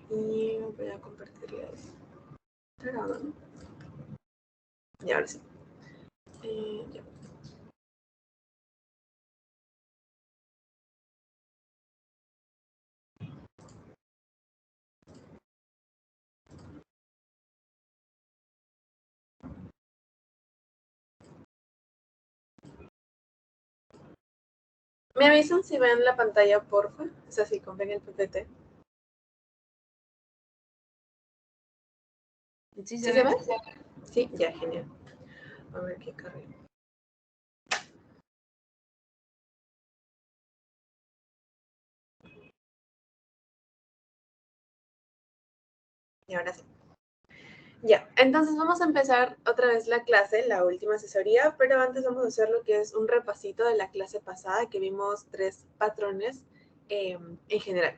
Y voy a compartirles. Y ahora sí. Ya. ¿Me avisan si ven la pantalla, porfa? Es así, con ven el PPT. ¿Sí se ve? Sí, ya, genial. A ver qué carrera. Y ahora sí. Ya, entonces vamos a empezar otra vez la clase, la última asesoría, pero antes vamos a hacer lo que es un repasito de la clase pasada, que vimos 3 patrones en general.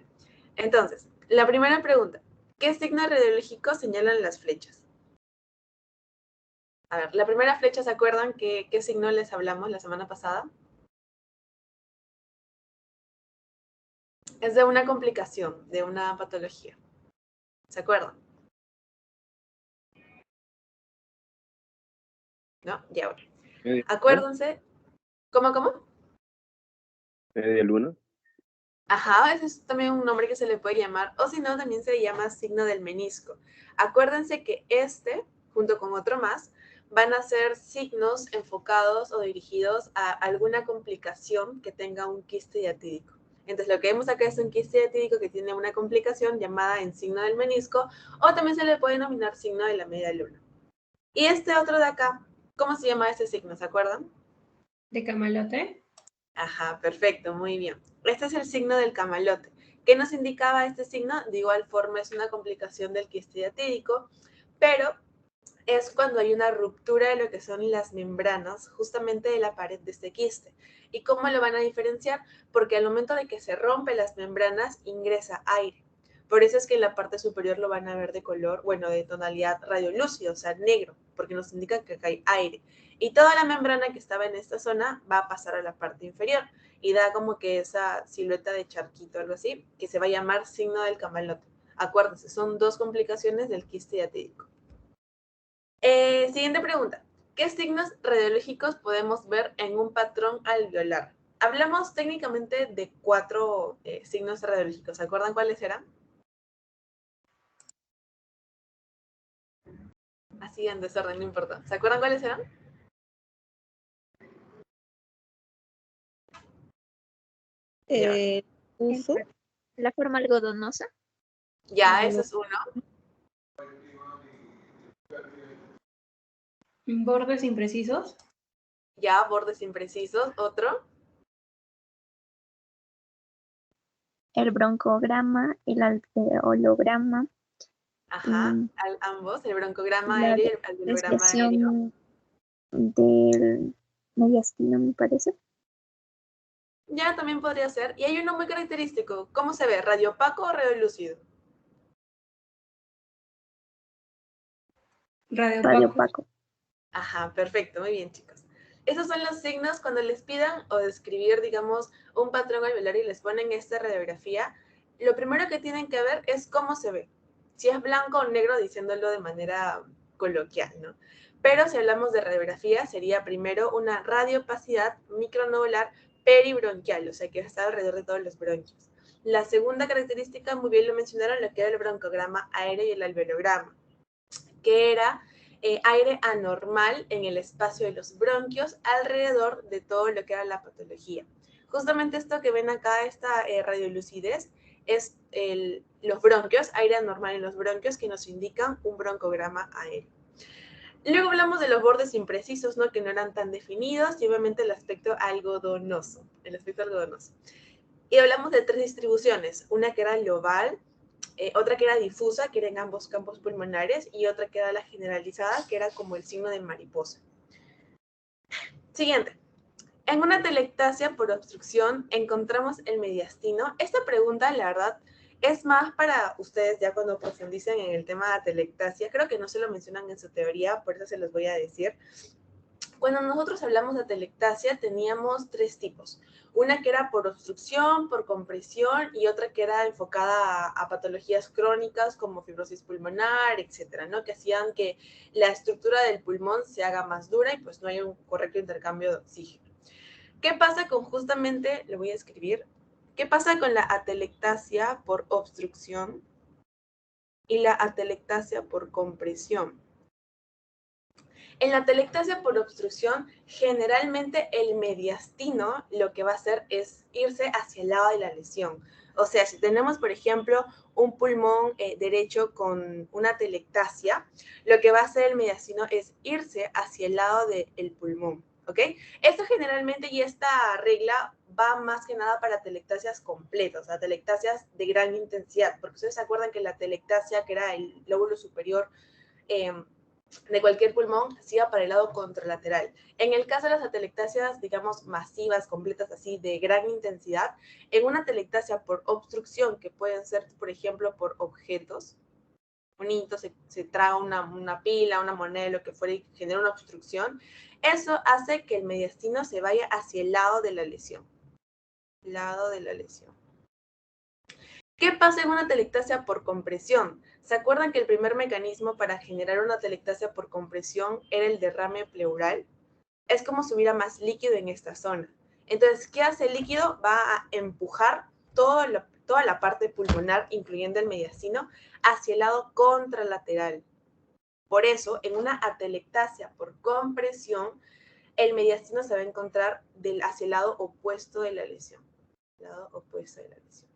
Entonces, la primera pregunta, ¿qué signo radiológico señalan las flechas? A ver, la primera flecha, ¿se acuerdan qué signo les hablamos la semana pasada? Es de una complicación, de una patología. ¿Se acuerdan? ¿No? Ya, bueno. Acuérdense. ¿Cómo? ¿De luna? Ajá, ese es también un nombre que se le puede llamar, o si no, también se le llama signo del menisco. Acuérdense que junto con otro más, van a ser signos enfocados o dirigidos a alguna complicación que tenga un quiste diatídico. Entonces, lo que vemos acá es un quiste diatídico que tiene una complicación llamada en signo del menisco, o también se le puede denominar signo de la media luna. Y este otro de acá, ¿cómo se llama este signo? ¿Se acuerdan? ¿De camalote? Ajá, perfecto, muy bien. Este es el signo del camalote. ¿Qué nos indicaba este signo? De igual forma es una complicación del quiste diatídico, pero es cuando hay una ruptura de lo que son las membranas justamente de la pared de este quiste. ¿Y cómo lo van a diferenciar? Porque al momento de que se rompen las membranas ingresa aire. Por eso es que en la parte superior lo van a ver de color, bueno, de tonalidad radiolúcido, o sea, negro, porque nos indica que acá hay aire. Y toda la membrana que estaba en esta zona va a pasar a la parte inferior y da como que esa silueta de charquito, algo así, que se va a llamar signo del camalote. Acuérdense, son 2 complicaciones del quiste diatídico. Siguiente pregunta. ¿Qué signos radiológicos podemos ver en un patrón alveolar? Hablamos técnicamente de 4 signos radiológicos. ¿Se acuerdan cuáles eran? Así en desorden, no importa. ¿Se acuerdan cuáles eran? Uso. La forma algodonosa. Ya, ese es uno. ¿Bordes imprecisos? Ya, bordes imprecisos. Otro. El broncograma, el alveolograma. Ajá, ambos, el broncograma La aéreo y el alveolograma aéreo. desviación del mediastino, me parece. Ya, también podría ser. Y hay uno muy característico. ¿Cómo se ve? ¿Radio opaco o radio lúcido? Radio opaco. Ajá, perfecto, muy bien, chicos. Esos son los signos cuando les pidan o describir, digamos, un patrón alveolar y les ponen esta radiografía. Lo primero que tienen que ver es cómo se ve. Si es blanco o negro, diciéndolo de manera coloquial, ¿no? Pero si hablamos de radiografía, sería primero una radiopacidad micronodular peribronquial, o sea, que está alrededor de todos los bronquios. La segunda característica, muy bien lo mencionaron, lo que era el broncograma aéreo y el alveolograma, que era aire anormal en el espacio de los bronquios alrededor de todo lo que era la patología. Justamente esto que ven acá, esta radiolucidez, es los bronquios, aire anormal en los bronquios que nos indican un broncograma aéreo. Luego hablamos de los bordes imprecisos, ¿no? Que no eran tan definidos y obviamente el aspecto algodonoso, Y hablamos de 3 distribuciones, una que era global, otra que era difusa, que era en ambos campos pulmonares, y otra que era la generalizada, que era como el signo de mariposa. Siguiente. En una telectasia por obstrucción encontramos el mediastino. Esta pregunta, la verdad, es más para ustedes ya cuando profundicen en el tema de la telectasia. Creo que no se lo mencionan en su teoría, por eso se los voy a decir. Cuando nosotros hablamos de atelectasia teníamos tres tipos. Una que era por obstrucción, por compresión y otra que era enfocada a patologías crónicas como fibrosis pulmonar, etcétera, ¿no? Que hacían que la estructura del pulmón se haga más dura y pues no haya un correcto intercambio de oxígeno. ¿Qué pasa con justamente, lo voy a escribir, qué pasa con la atelectasia por obstrucción y la atelectasia por compresión? En la atelectasia por obstrucción, generalmente el mediastino lo que va a hacer es irse hacia el lado de la lesión. O sea, si tenemos, por ejemplo, un pulmón derecho con una atelectasia, lo que va a hacer el mediastino es irse hacia el lado del pulmón, ¿ok? Esto generalmente y esta regla va más que nada para atelectasias completas, atelectasias de gran intensidad, porque ustedes se acuerdan que la atelectasia, que era el lóbulo superior, de cualquier pulmón, se iba para el lado contralateral. En el caso de las atelectasias, digamos, masivas, completas, así, de gran intensidad, en una atelectasia por obstrucción, que pueden ser, por ejemplo, por objetos, un niño se traga una pila, una moneda, lo que fuera, y genera una obstrucción, eso hace que el mediastino se vaya hacia el lado de la lesión. Lado de la lesión. ¿Qué pasa en una atelectasia por compresión? ¿Se acuerdan que el primer mecanismo para generar una atelectasia por compresión era el derrame pleural? Es como si hubiera más líquido en esta zona. Entonces, ¿qué hace el líquido? Va a empujar toda la parte pulmonar, incluyendo el mediastino, hacia el lado contralateral. Por eso, en una atelectasia por compresión, el mediastino se va a encontrar hacia el lado opuesto de la lesión. Lado opuesto de la lesión.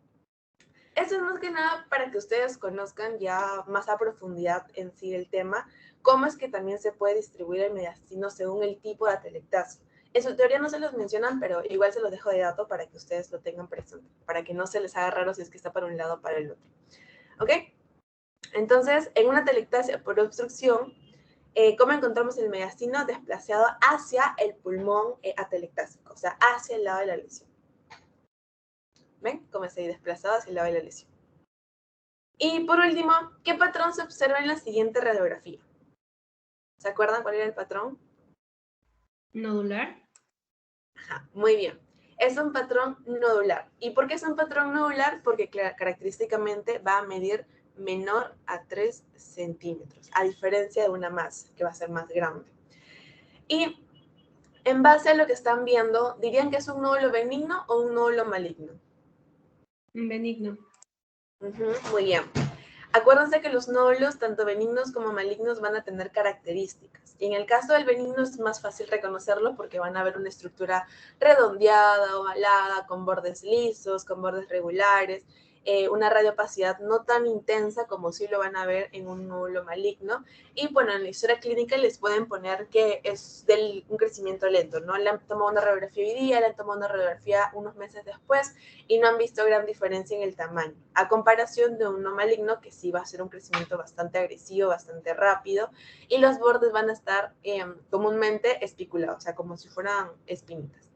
Eso es más que nada para que ustedes conozcan ya más a profundidad en sí el tema, cómo es que también se puede distribuir el mediastino según el tipo de atelectasia. En su teoría no se los mencionan, pero igual se los dejo de dato para que ustedes lo tengan presente, para que no se les haga raro si es que está para un lado o para el otro. ¿Ok? Entonces, en una atelectasia por obstrucción, ¿cómo encontramos el mediastino? Desplazado hacia el pulmón atelectásico, o sea, hacia el lado de la lesión. ¿Ven? Cómo está ahí desplazado hacia el lado de la lesión. Y por último, ¿qué patrón se observa en la siguiente radiografía? ¿Se acuerdan cuál era el patrón? Nodular. Ajá, muy bien. Es un patrón nodular. ¿Y por qué es un patrón nodular? Porque característicamente va a medir menor a 3 centímetros, a diferencia de una masa, que va a ser más grande. Y en base a lo que están viendo, ¿dirían que es un nódulo benigno o un nódulo maligno? Benigno. Muy bien. Acuérdense que los nódulos, tanto benignos como malignos, van a tener características. Y en el caso del benigno es más fácil reconocerlo porque van a ver una estructura redondeada, ovalada, con bordes lisos, con bordes regulares, una radiopacidad no tan intensa como sí lo van a ver en un nódulo maligno. Y bueno, en la historia clínica les pueden poner que es un crecimiento lento, ¿no? Le han tomado una radiografía hoy día, le han tomado una radiografía unos meses después y no han visto gran diferencia en el tamaño, a comparación de un no maligno que sí va a ser un crecimiento bastante agresivo, bastante rápido, y los bordes van a estar comúnmente espiculados, o sea, como si fueran espinitas.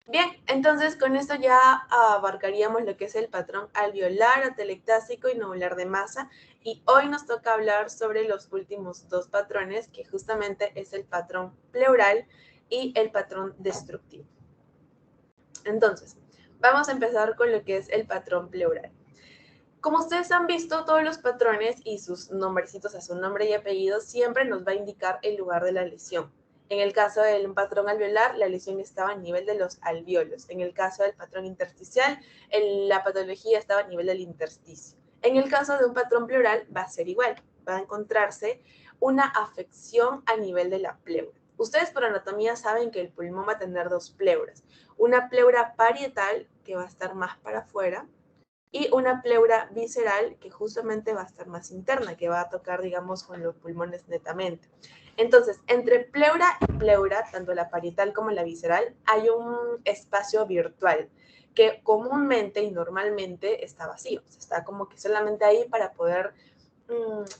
Bien, entonces con esto ya abarcaríamos lo que es el patrón alveolar, atelectásico y nodular de masa, y hoy nos toca hablar sobre los últimos dos patrones, que justamente es el patrón pleural y el patrón destructivo. Entonces, vamos a empezar con lo que es el patrón pleural. Como ustedes han visto, todos los patrones y sus nombrecitos a su nombre y apellido siempre nos va a indicar el lugar de la lesión. En el caso del patrón alveolar, la lesión estaba a nivel de los alvéolos. En el caso del patrón intersticial, la patología estaba a nivel del intersticio. En el caso de un patrón pleural, va a ser igual. Va a encontrarse una afección a nivel de la pleura. Ustedes por anatomía saben que el pulmón va a tener dos pleuras. Una pleura parietal, que va a estar más para afuera, y una pleura visceral, que justamente va a estar más interna, que va a tocar, digamos, con los pulmones netamente. Entonces, entre pleura y pleura, tanto la parietal como la visceral, hay un espacio virtual que comúnmente y normalmente está vacío. O sea, está como que solamente ahí para poder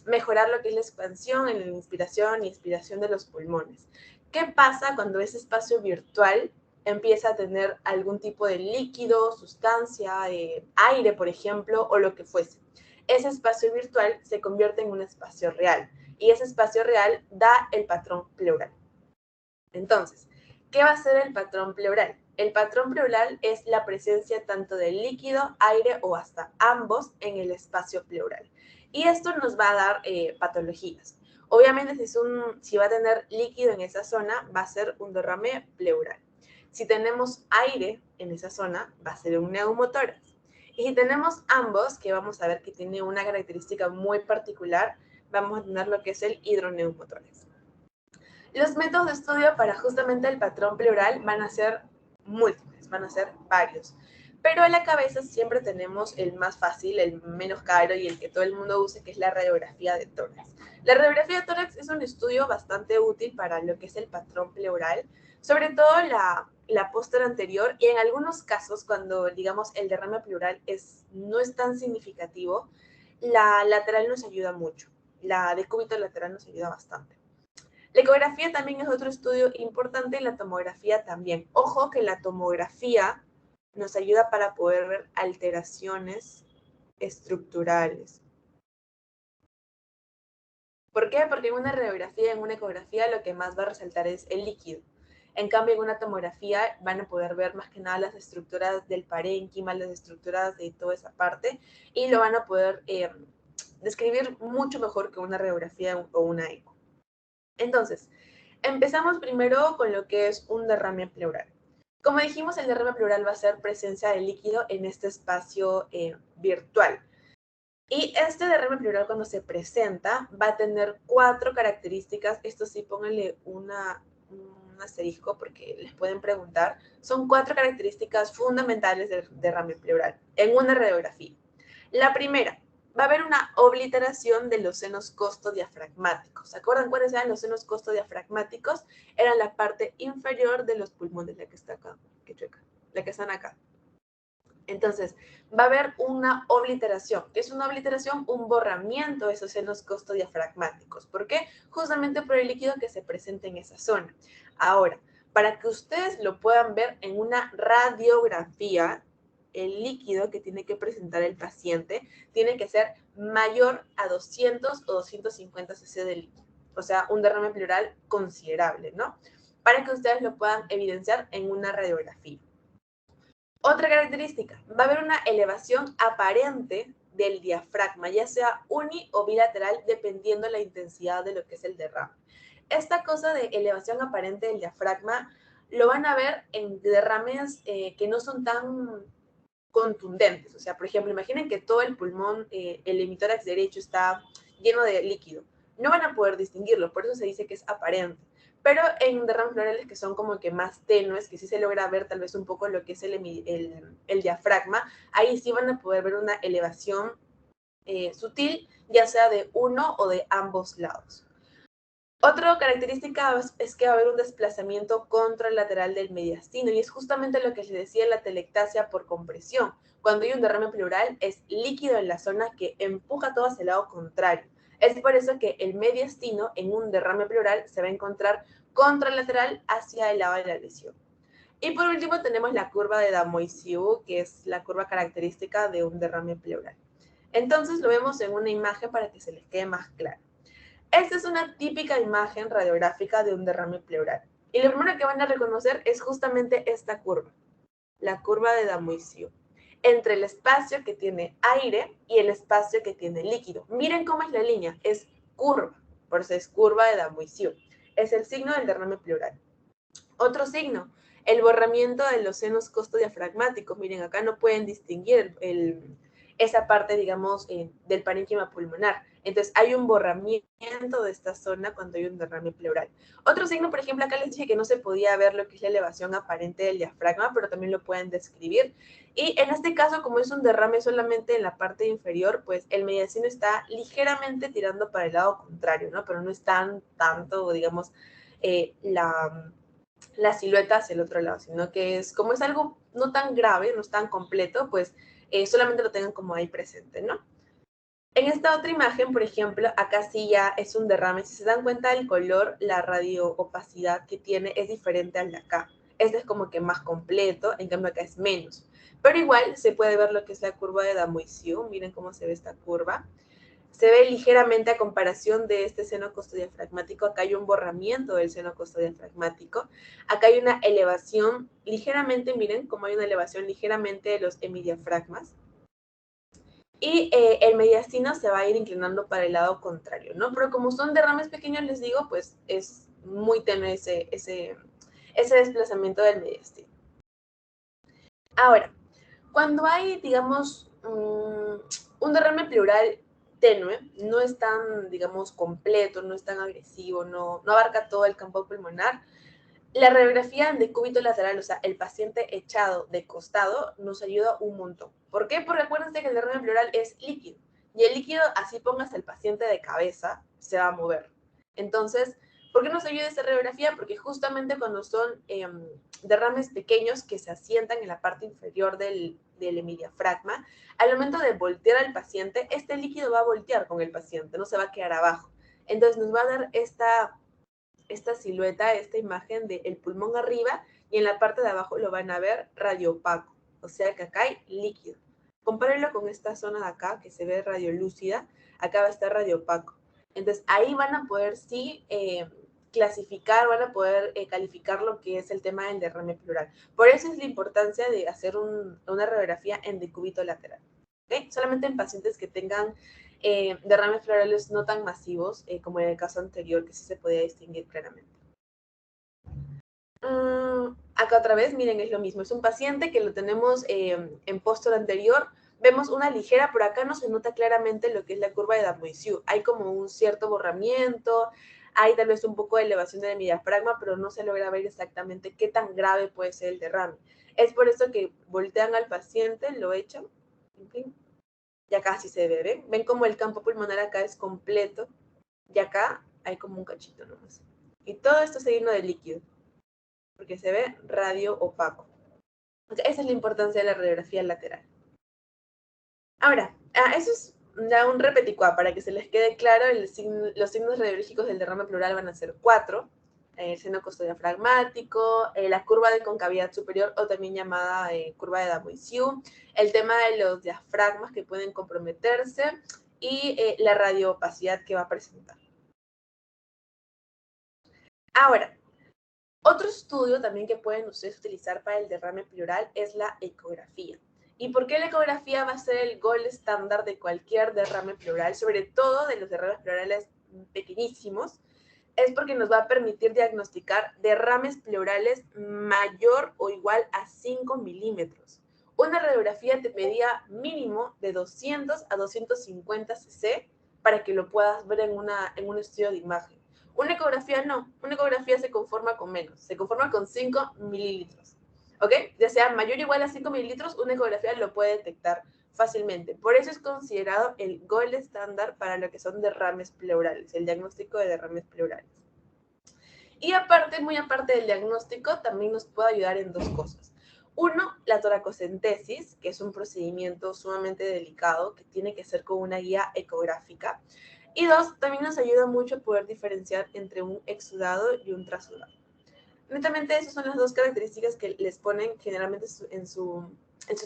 mejorar lo que es la expansión, la inspiración y expiración de los pulmones. ¿Qué pasa cuando ese espacio virtual empieza a tener algún tipo de líquido, sustancia, aire, por ejemplo, o lo que fuese? Ese espacio virtual se convierte en un espacio real y ese espacio real da el patrón pleural. Entonces, ¿qué va a ser el patrón pleural? El patrón pleural es la presencia tanto del líquido, aire o hasta ambos en el espacio pleural. Y esto nos va a dar patologías. Obviamente, si va a tener líquido en esa zona, va a ser un derrame pleural. Si tenemos aire en esa zona, va a ser un neumotórax. Y si tenemos ambos, que vamos a ver que tiene una característica muy particular, vamos a tener lo que es el hidroneumotórax. Los métodos de estudio para justamente el patrón pleural van a ser múltiples, van a ser varios. Pero a la cabeza siempre tenemos el más fácil, el menos caro y el que todo el mundo usa, que es la radiografía de tórax. La radiografía de tórax es un estudio bastante útil para lo que es el patrón pleural, sobre todo la póster anterior y en algunos casos cuando, digamos, el derrame pleural no es tan significativo, la lateral nos ayuda mucho. La decúbito lateral nos ayuda bastante. La ecografía también es otro estudio importante y la tomografía también. Ojo que la tomografía nos ayuda para poder ver alteraciones estructurales. ¿Por qué? Porque en una radiografía, en una ecografía, lo que más va a resaltar es el líquido. En cambio, en una tomografía van a poder ver más que nada las estructuras del parénquima, las estructuras de toda esa parte, y lo van a poder describir mucho mejor que una radiografía o una eco. Entonces, empezamos primero con lo que es un derrame pleural. Como dijimos, el derrame pleural va a ser presencia de líquido en este espacio virtual. Y este derrame pleural cuando se presenta va a tener 4 características. Esto sí, pónganle un asterisco porque les pueden preguntar. Son 4 características fundamentales del derrame pleural en una radiografía. La primera, va a haber una obliteración de los senos costodiafragmáticos. ¿Se acuerdan cuáles eran los senos costodiafragmáticos? Eran la parte inferior de los pulmones, la que está acá, la que están acá. Entonces, va a haber una obliteración. ¿Qué es una obliteración? Un borramiento de esos senos costodiafragmáticos. ¿Por qué? Justamente por el líquido que se presenta en esa zona. Ahora, para que ustedes lo puedan ver en una radiografía, el líquido que tiene que presentar el paciente tiene que ser mayor a 200 o 250 cc de líquido. O sea, un derrame pleural considerable, ¿no? Para que ustedes lo puedan evidenciar en una radiografía. Otra característica, va a haber una elevación aparente del diafragma, ya sea uni o bilateral, dependiendo la intensidad de lo que es el derrame. Esta cosa de elevación aparente del diafragma lo van a ver en derrames que no son tan contundentes. O sea, por ejemplo, imaginen que todo el pulmón, el hemitórax derecho está lleno de líquido. No van a poder distinguirlo, por eso se dice que es aparente. Pero en derrames pleurales que son como que más tenues, que sí se logra ver tal vez un poco lo que es el diafragma, ahí sí van a poder ver una elevación sutil, ya sea de uno o de ambos lados. Otra característica es que va a haber un desplazamiento contralateral del mediastino y es justamente lo que se decía la telectasia por compresión. Cuando hay un derrame pleural es líquido en la zona que empuja todo hacia el lado contrario. Es por eso que el mediastino en un derrame pleural se va a encontrar contralateral hacia el lado de la lesión. Y por último tenemos la curva de Damoiseau, que es la curva característica de un derrame pleural. Entonces lo vemos en una imagen para que se les quede más claro. Esta es una típica imagen radiográfica de un derrame pleural. Y lo primero que van a reconocer es justamente esta curva, la curva de Damoiseau, entre el espacio que tiene aire y el espacio que tiene líquido. Miren cómo es la línea, es curva, por eso es curva de Damoiseau. Es el signo del derrame pleural. Otro signo, el borramiento de los senos costodiafragmáticos. Miren, acá no pueden distinguir esa parte, digamos, del parénquima pulmonar. Entonces, hay un borramiento de esta zona cuando hay un derrame pleural. Otro signo, por ejemplo, acá les dije que no se podía ver lo que es la elevación aparente del diafragma, pero también lo pueden describir. Y en este caso, como es un derrame solamente en la parte inferior, pues el mediastino está ligeramente tirando para el lado contrario, ¿no? Pero no es tanto, digamos, la silueta hacia el otro lado, sino que es como es algo no tan grave, no es tan completo, pues solamente lo tengan como ahí presente, ¿no? En esta otra imagen, por ejemplo, acá sí ya es un derrame. Si se dan cuenta del color, la radioopacidad que tiene es diferente al de acá. Este es como que más completo, en cambio acá es menos. Pero igual se puede ver lo que es la curva de Damoiseau. Miren cómo se ve esta curva. Se ve ligeramente a comparación de este seno costodiafragmático. Acá hay un borramiento del seno costodiafragmático. Acá hay una elevación ligeramente, miren cómo hay una elevación ligeramente de los hemidiafragmas. Y el mediastino se va a ir inclinando para el lado contrario, ¿no? Pero como son derrames pequeños, les digo, pues es muy tenue ese desplazamiento del mediastino. Ahora, cuando hay, digamos, un derrame pleural tenue, no es tan, digamos, completo, no es tan agresivo, no abarca todo el campo pulmonar, la radiografía en decúbito lateral, o sea, el paciente echado de costado, nos ayuda un montón. ¿Por qué? Porque acuérdense que el derrame pleural es líquido, y el líquido, así pongas al paciente de cabeza, se va a mover. Entonces, ¿por qué nos ayuda esta radiografía? Porque justamente cuando son derrames pequeños que se asientan en la parte inferior del hemidiafragma, al momento de voltear al paciente, este líquido va a voltear con el paciente, no se va a quedar abajo. Entonces nos va a dar esta silueta, esta imagen del pulmón arriba, y en la parte de abajo lo van a ver radioopaco, o sea que acá hay líquido. Compárenlo con esta zona de acá, que se ve radiolúcida, acá va a estar radioopaco. Entonces ahí van a poder sí clasificar, van a poder calificar lo que es el tema del derrame pleural. Por eso es la importancia de hacer una radiografía en decúbito lateral. ¿Okay? Solamente en pacientes que tengan derrames pleurales no tan masivos, como en el caso anterior, que sí se podía distinguir claramente. Acá otra vez, miren, es lo mismo. Es un paciente que lo tenemos en póster anterior. Vemos una ligera, por acá no se nota claramente lo que es la curva de Damoiseau. Hay como un cierto borramiento, hay tal vez un poco de elevación del diafragma, pero no se logra ver exactamente qué tan grave puede ser el derrame. Es por eso que voltean al paciente, lo echan, y acá sí se ve, ¿ven? Ven como el campo pulmonar acá es completo, y acá hay como un cachito nomás. Y todo esto se llena de líquido, porque se ve radioopaco. Esa es la importancia de la radiografía lateral. Ahora, eso es ya un repeticuá, para que se les quede claro, los signos radiológicos del derrame pleural van a ser 4, el seno costodiafragmático, la curva de concavidad superior, o también llamada curva de Damoiseau, el tema de los diafragmas que pueden comprometerse, y la radioopacidad que va a presentar. Ahora, otro estudio también que pueden ustedes utilizar para el derrame pleural es la ecografía. ¿Y por qué la ecografía va a ser el gol estándar de cualquier derrame pleural, sobre todo de los derrames pleurales pequeñísimos? Es porque nos va a permitir diagnosticar derrames pleurales mayor o igual a 5 milímetros. Una radiografía te pedía mínimo de 200 a 250 cc para que lo puedas ver en un estudio de imagen. Una ecografía no, una ecografía se conforma con menos, se conforma con 5 mililitros, ¿ok? Ya sea mayor o igual a 5 mililitros, una ecografía lo puede detectar fácilmente. Por eso es considerado el gold estándar para lo que son derrames pleurales, el diagnóstico de derrames pleurales. Y aparte, muy aparte del diagnóstico, también nos puede ayudar en dos cosas. Uno, la toracocentesis, que es un procedimiento sumamente delicado que tiene que ser con una guía ecográfica. Y dos, también nos ayuda mucho a poder diferenciar entre un exudado y un trasudado. Netamente, esas son las dos características que les ponen generalmente en su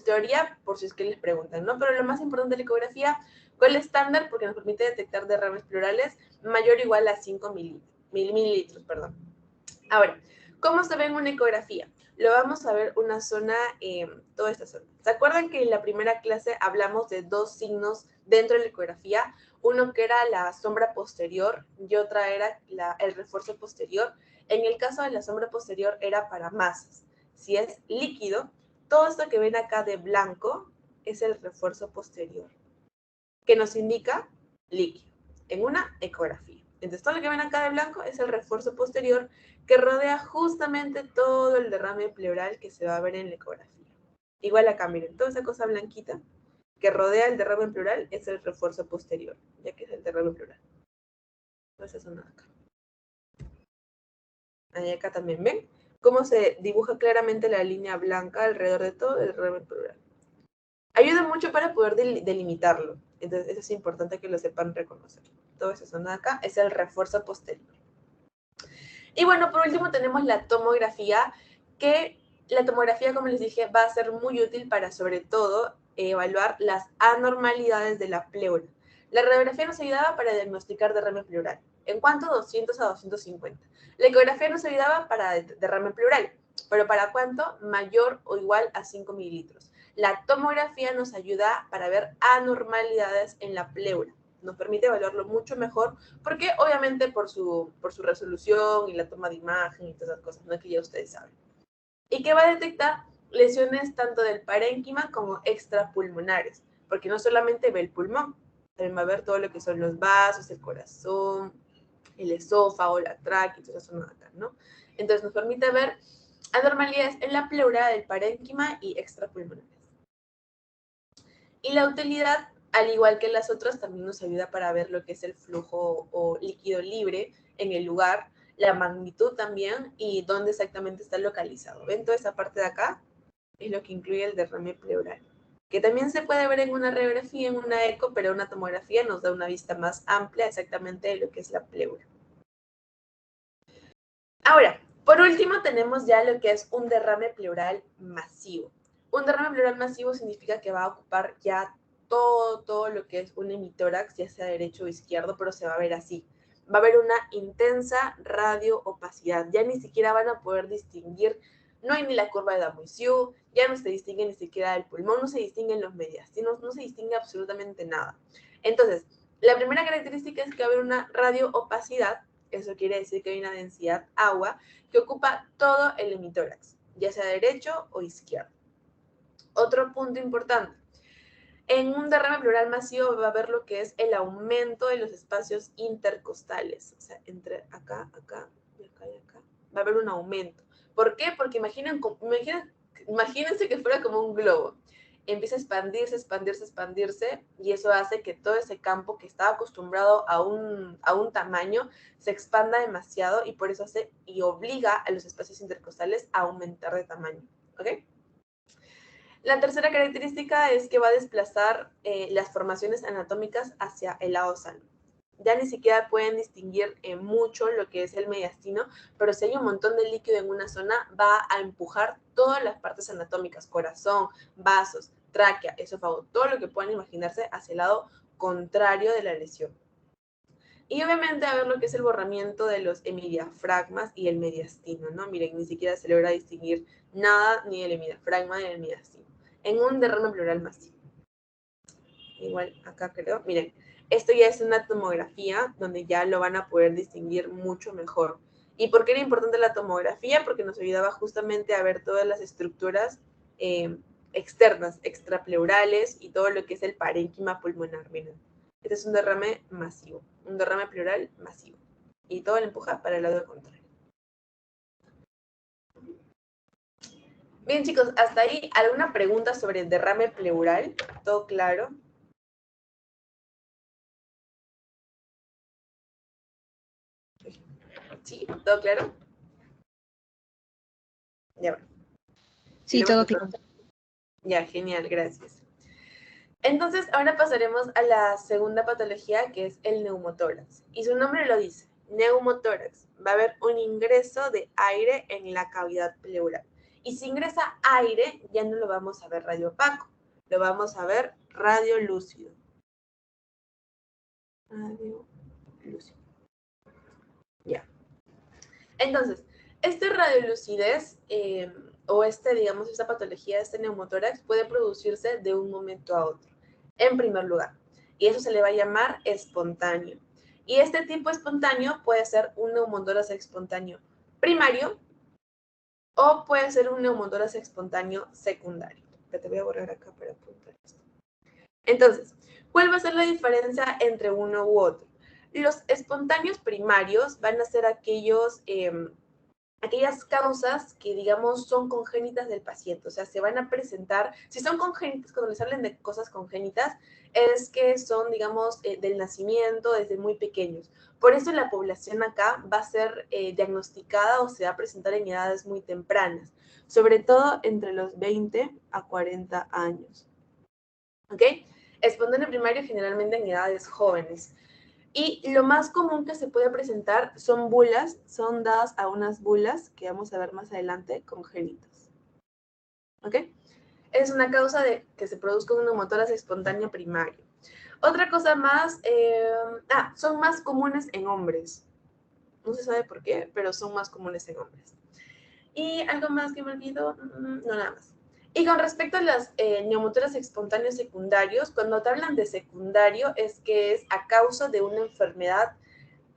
teoría, por si es que les preguntan, ¿no? Pero lo más importante de la ecografía, ¿cuál es el estándar? Porque nos permite detectar derrames pleurales mayor o igual a 5 mililitros. Ahora, ¿cómo se ve en una ecografía? Lo vamos a ver una zona, toda esta zona. ¿Se acuerdan que en la primera clase hablamos de dos signos dentro de la ecografía? Uno que era la sombra posterior y otra era el refuerzo posterior. En el caso de la sombra posterior era para masas. Si es líquido, todo esto que ven acá de blanco es el refuerzo posterior, que nos indica líquido en una ecografía. Entonces, todo lo que ven acá de blanco es el refuerzo posterior que rodea justamente todo el derrame pleural que se va a ver en la ecografía. Igual acá, miren, toda esa cosa blanquita que rodea el derrame pleural es el refuerzo posterior, ya que es el derrame pleural. Toda esa zona de acá. Ahí acá también, ¿ven? Cómo se dibuja claramente la línea blanca alrededor de todo el derrame pleural. Ayuda mucho para poder delimitarlo. Entonces, eso es importante que lo sepan reconocer. Toda esa zona de acá es el refuerzo posterior. Y bueno, por último tenemos la tomografía, que la tomografía, como les dije, va a ser muy útil para, sobre todo, evaluar las anormalidades de la pleura. La radiografía nos ayudaba para diagnosticar derrame pleural. ¿En cuánto? 200 a 250. La ecografía nos ayudaba para derrame pleural, pero ¿para cuánto? Mayor o igual a 5 mililitros. La tomografía nos ayuda para ver anormalidades en la pleura. Nos permite evaluarlo mucho mejor, porque obviamente por su resolución y la toma de imagen y todas esas cosas, ¿no? Que ya ustedes saben. ¿Y qué va a detectar? Lesiones tanto del parénquima como extrapulmonares, porque no solamente ve el pulmón, también va a ver todo lo que son los vasos, el corazón, el esófago, la tráquea, toda esa zona de acá, ¿no? Entonces nos permite ver anormalidades en la pleura del parénquima y extrapulmonares. Y la utilidad, al igual que las otras, también nos ayuda para ver lo que es el flujo o líquido libre en el lugar, la magnitud también y dónde exactamente está localizado. ¿Ven? Toda esa parte de acá es lo que incluye el derrame pleural, que también se puede ver en una radiografía, en una eco, pero una tomografía nos da una vista más amplia exactamente de lo que es la pleura. Ahora, por último tenemos ya lo que es un derrame pleural masivo. Un derrame pleural masivo significa que va a ocupar ya todo lo que es un hemitórax, ya sea derecho o izquierdo, pero se va a ver así. Va a haber una intensa radioopacidad. Ya ni siquiera van a poder distinguir, no hay ni la curva de Damoiseau, ya no se distingue ni siquiera el pulmón, no se distinguen los mediastinos, no se distingue absolutamente nada. Entonces, la primera característica es que va a haber una radioopacidad. Eso quiere decir que hay una densidad agua que ocupa todo el hemitórax, ya sea derecho o izquierdo. Otro punto importante. En un derrame pleural masivo va a haber lo que es el aumento de los espacios intercostales. O sea, entre acá, acá, y acá y acá. Va a haber un aumento. ¿Por qué? Porque imagínense que fuera como un globo. Empieza a expandirse, expandirse, expandirse, y eso hace que todo ese campo que estaba acostumbrado a un tamaño se expanda demasiado, y por eso hace y obliga a los espacios intercostales a aumentar de tamaño. ¿Ok? La tercera característica es que va a desplazar las formaciones anatómicas hacia el lado sano. Ya ni siquiera pueden distinguir mucho lo que es el mediastino, pero si hay un montón de líquido en una zona, va a empujar todas las partes anatómicas, corazón, vasos, tráquea, esófago, todo lo que puedan imaginarse hacia el lado contrario de la lesión. Y obviamente a ver lo que es el borramiento de los hemidiafragmas y el mediastino, ¿no? Miren, ni siquiera se logra distinguir nada ni del hemidiafragma ni del mediastino en un derrame pleural masivo. Igual acá creo, miren, esto ya es una tomografía donde ya lo van a poder distinguir mucho mejor. ¿Y por qué era importante la tomografía? Porque nos ayudaba justamente a ver todas las estructuras externas, extrapleurales y todo lo que es el parénquima pulmonar. Miren, este es un derrame masivo, un derrame pleural masivo. Y todo lo empuja para el lado contrario. Bien, chicos, hasta ahí, ¿alguna pregunta sobre el derrame pleural? ¿Todo claro? ¿Sí? ¿Todo claro? Ya, bueno. Sí, todo claro. Ya, genial, gracias. Entonces, ahora pasaremos a la segunda patología, que es el neumotórax. Y su nombre lo dice, neumotórax. Va a haber un ingreso de aire en la cavidad pleural. Y si ingresa aire, ya no lo vamos a ver radio opaco, lo vamos a ver radio lúcido. Radio lúcido. Ya. Entonces, esta radiolucidez o digamos, esta patología, este neumotórax, puede producirse de un momento a otro, en primer lugar. Y eso se le va a llamar espontáneo. Y este tipo espontáneo puede ser un neumotórax espontáneo primario o puede ser un neumotórax espontáneo secundario. Te voy a borrar acá para apuntar esto. Entonces, ¿cuál va a ser la diferencia entre uno u otro? Los espontáneos primarios van a ser aquellas causas que, digamos, son congénitas del paciente, o sea, se van a presentar, si son congénitas, cuando les hablan de cosas congénitas, es que son, digamos, del nacimiento, desde muy pequeños. Por eso la población acá va a ser diagnosticada o se va a presentar en edades muy tempranas, sobre todo entre los 20 a 40 años. ¿Ok? Espontáneo primario generalmente en edades jóvenes. Y lo más común que se puede presentar son bulas, son dadas a unas bulas, que vamos a ver más adelante, congénitas. ¿Ok? es una causa de que se produzca un neumotórax espontáneo primario. Otra cosa más, son más comunes en hombres. No se sabe por qué, pero son más comunes en hombres. Y algo más que me olvido, no, nada más. Y con respecto a las neumotórax espontáneos secundarios, cuando te hablan de secundario es que es a causa de una enfermedad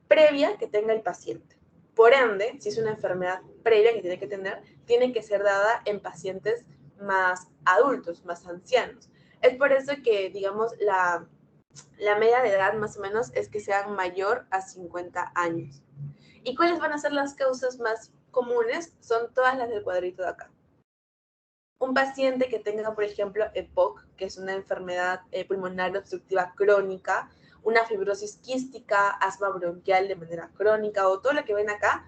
previa que tenga el paciente. Por ende, si es una enfermedad previa que tiene que tener, tiene que ser dada en pacientes más adultos, más ancianos. Es por eso que, digamos, la media de edad más o menos es que sean mayor a 50 años. ¿Y cuáles van a ser las causas más comunes? Son todas las del cuadrito de acá. Un paciente que tenga, por ejemplo, EPOC, que es una enfermedad pulmonar obstructiva crónica, una fibrosis quística, asma bronquial de manera crónica o todo lo que ven acá,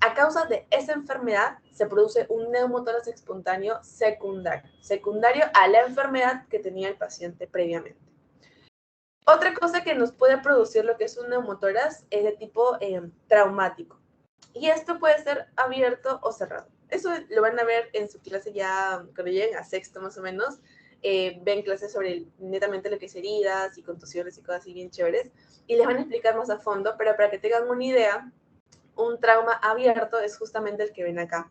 a causa de esa enfermedad se produce un neumotórax espontáneo secundario a la enfermedad que tenía el paciente previamente. Otra cosa que nos puede producir lo que es un neumotórax es de tipo traumático. Y esto puede ser abierto o cerrado. Eso lo van a ver en su clase ya, cuando lleguen a sexto más o menos. Ven clases sobre netamente lo que es heridas y contusiones y cosas así bien chéveres. Y les van a explicar más a fondo, pero para que tengan una idea, un trauma abierto es justamente el que ven acá.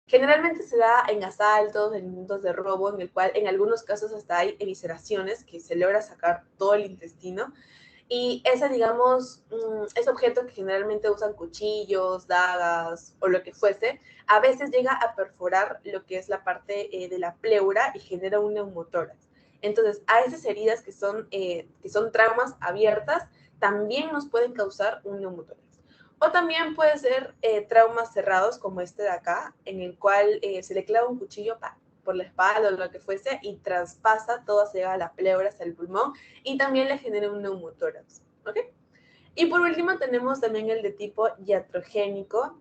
Generalmente se da en asaltos, en intentos de robo, en el cual en algunos casos hasta hay evisceraciones, que se logra sacar todo el intestino. Y ese, digamos, ese objeto que generalmente usan cuchillos, dagas o lo que fuese, a veces llega a perforar lo que es la parte de la pleura y genera un neumotórax. Entonces, a esas heridas que son traumas abiertas, también nos pueden causar un neumotórax. O también puede ser traumas cerrados, como este de acá, en el cual se le clava un cuchillo por la espalda o lo que fuese y traspasa todo, se llega a la pleura, hasta el pulmón, y también le genera un neumotórax. ¿Ok? Y por último tenemos también el de tipo iatrogénico,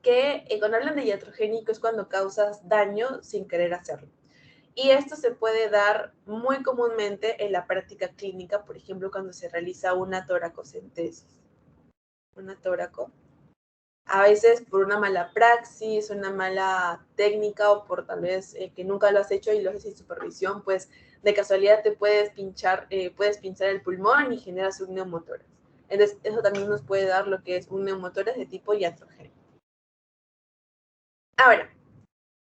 que cuando hablan de iatrogénico es cuando causas daño sin querer hacerlo. Y esto se puede dar muy comúnmente en la práctica clínica, por ejemplo, cuando se realiza una toracocentesis. Una toraco. A veces por una mala praxis, una mala técnica o por tal vez que nunca lo has hecho y lo haces sin supervisión, pues de casualidad te puedes pinchar el pulmón y generas un neumotórax. Entonces, eso también nos puede dar lo que es un neumotórax de tipo iatrogénico. Ahora,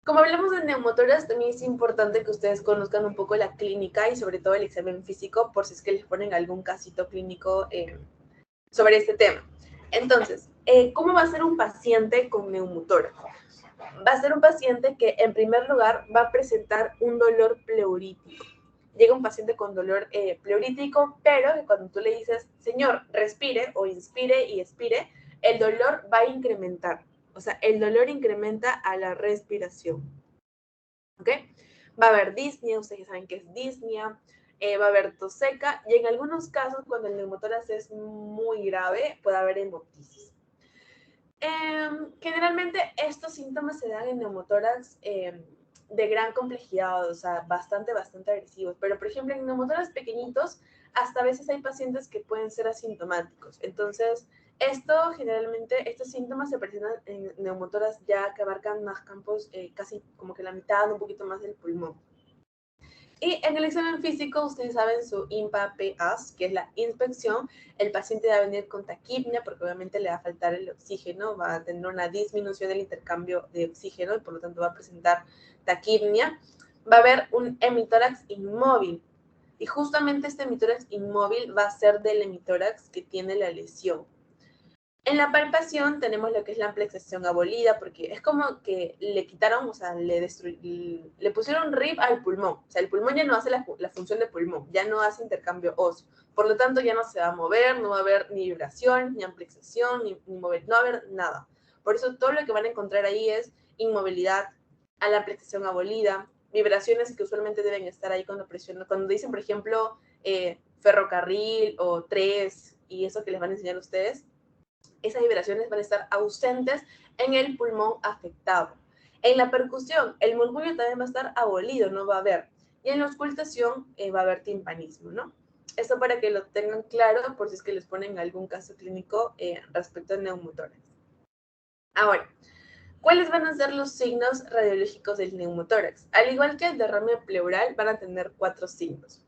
como hablamos de neumotórax, también es importante que ustedes conozcan un poco la clínica y sobre todo el examen físico, por si es que les ponen algún casito clínico sobre este tema. Entonces, ¿cómo va a ser un paciente con neumotórax? Va a ser un paciente que, en primer lugar, va a presentar un dolor pleurítico. Llega un paciente con dolor pleurítico, pero que cuando tú le dices, señor, respire o inspire y expire, el dolor va a incrementar. O sea, el dolor incrementa a la respiración. ¿Ok? Va a haber disnea, ustedes ya saben qué es disnea. Va a haber tos seca y en algunos casos, cuando el neumotórax es muy grave, puede haber hemoptisis. Generalmente estos síntomas se dan en neumotórax de gran complejidad, o sea, bastante agresivos. Pero, por ejemplo, en neumotórax pequeñitos, hasta a veces hay pacientes que pueden ser asintomáticos. Entonces, estos síntomas se presentan en neumotórax ya que abarcan más campos, casi como que la mitad, un poquito más del pulmón. Y en el examen físico, ustedes saben su INPA-PAS, que es la inspección. El paciente va a venir con taquipnia, porque obviamente le va a faltar el oxígeno, va a tener una disminución del intercambio de oxígeno y por lo tanto va a presentar taquipnia. Va a haber un hemitórax inmóvil. Y justamente este hemitórax inmóvil va a ser del hemitórax que tiene la lesión. En la palpación tenemos lo que es la amplexación abolida, porque es como que le quitaron, o sea, le pusieron RIP al pulmón. O sea, el pulmón ya no hace la función de pulmón, ya no hace intercambio óseo. Por lo tanto, ya no se va a mover, no va a haber ni vibración, ni amplexación, ni mover, no va a haber nada. Por eso todo lo que van a encontrar ahí es inmovilidad, a la amplexación abolida, vibraciones que usualmente deben estar ahí cuando presionan. Cuando dicen, por ejemplo, ferrocarril o 3 y eso que les van a enseñar a ustedes, esas vibraciones van a estar ausentes en el pulmón afectado. En la percusión, el murmullo también va a estar abolido, no va a haber. Y en la auscultación va a haber timpanismo, ¿no? Esto para que lo tengan claro por si es que les ponen algún caso clínico respecto al neumotórax. Ahora, ¿Cuáles van a ser los signos radiológicos del neumotórax? Al igual que el derrame pleural, van a tener 4 signos.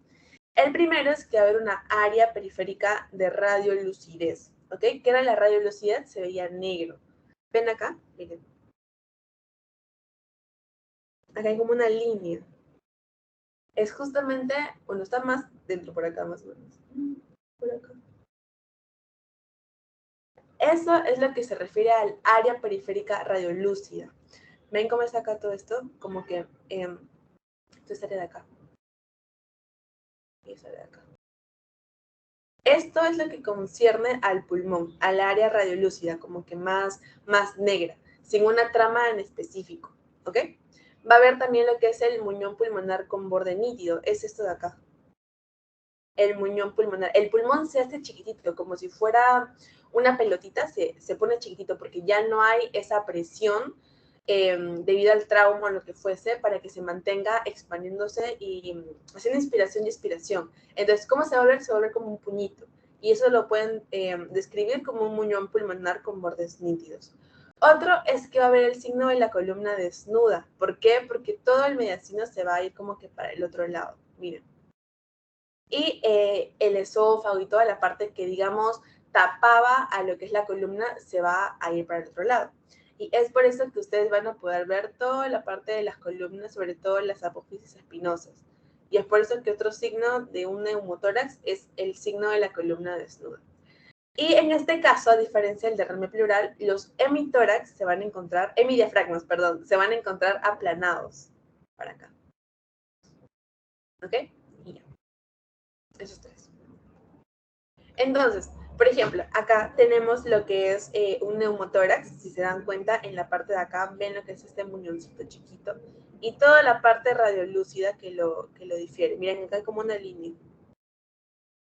El primero es que va a haber una área periférica de radiolucidez, ¿ok? ¿Qué era la radiolucidez? Se veía negro. ¿Ven acá? Miren. Acá hay como una línea. Es justamente, bueno, está más dentro por acá más o menos. Por acá. Eso es lo que se refiere al área periférica radiolúcida. ¿Ven cómo está acá todo esto? Como que esto estaría de acá. Y estaría de acá. Esto es lo que concierne al pulmón, al área radiolúcida, como que más negra, sin una trama en específico, ¿ok? Va a haber también lo que es el muñón pulmonar con borde nítido, es esto de acá. El muñón pulmonar. El pulmón se hace chiquitito, como si fuera una pelotita, se pone chiquitito porque ya no hay esa presión debido al trauma o lo que fuese para que se mantenga expandiéndose y haciendo inspiración y expiración. Entonces, ¿cómo se va a volver? Se va a volver como un puñito. Y eso lo pueden describir como un muñón pulmonar con bordes nítidos. Otro es que va a haber el signo de la columna desnuda. ¿Por qué? Porque todo el mediastino se va a ir como que para el otro lado. Miren. Y el esófago y toda la parte que, digamos, tapaba a lo que es la columna se va a ir para el otro lado. Y es por eso que ustedes van a poder ver toda la parte de las columnas, sobre todo las apófisis espinosas. Y es por eso que otro signo de un neumotórax es el signo de la columna desnuda. Y en este caso, a diferencia del derrame pleural, los hemitórax se van a encontrar, hemidiafragmas, perdón, se van a encontrar aplanados para acá. ¿Ok? Y ya. Esos 3. Entonces, por ejemplo, acá tenemos lo que es un neumotórax. Si se dan cuenta, en la parte de acá ven lo que es este muñoncito chiquito y toda la parte radiolúcida que lo difiere. Miren, acá hay como una línea.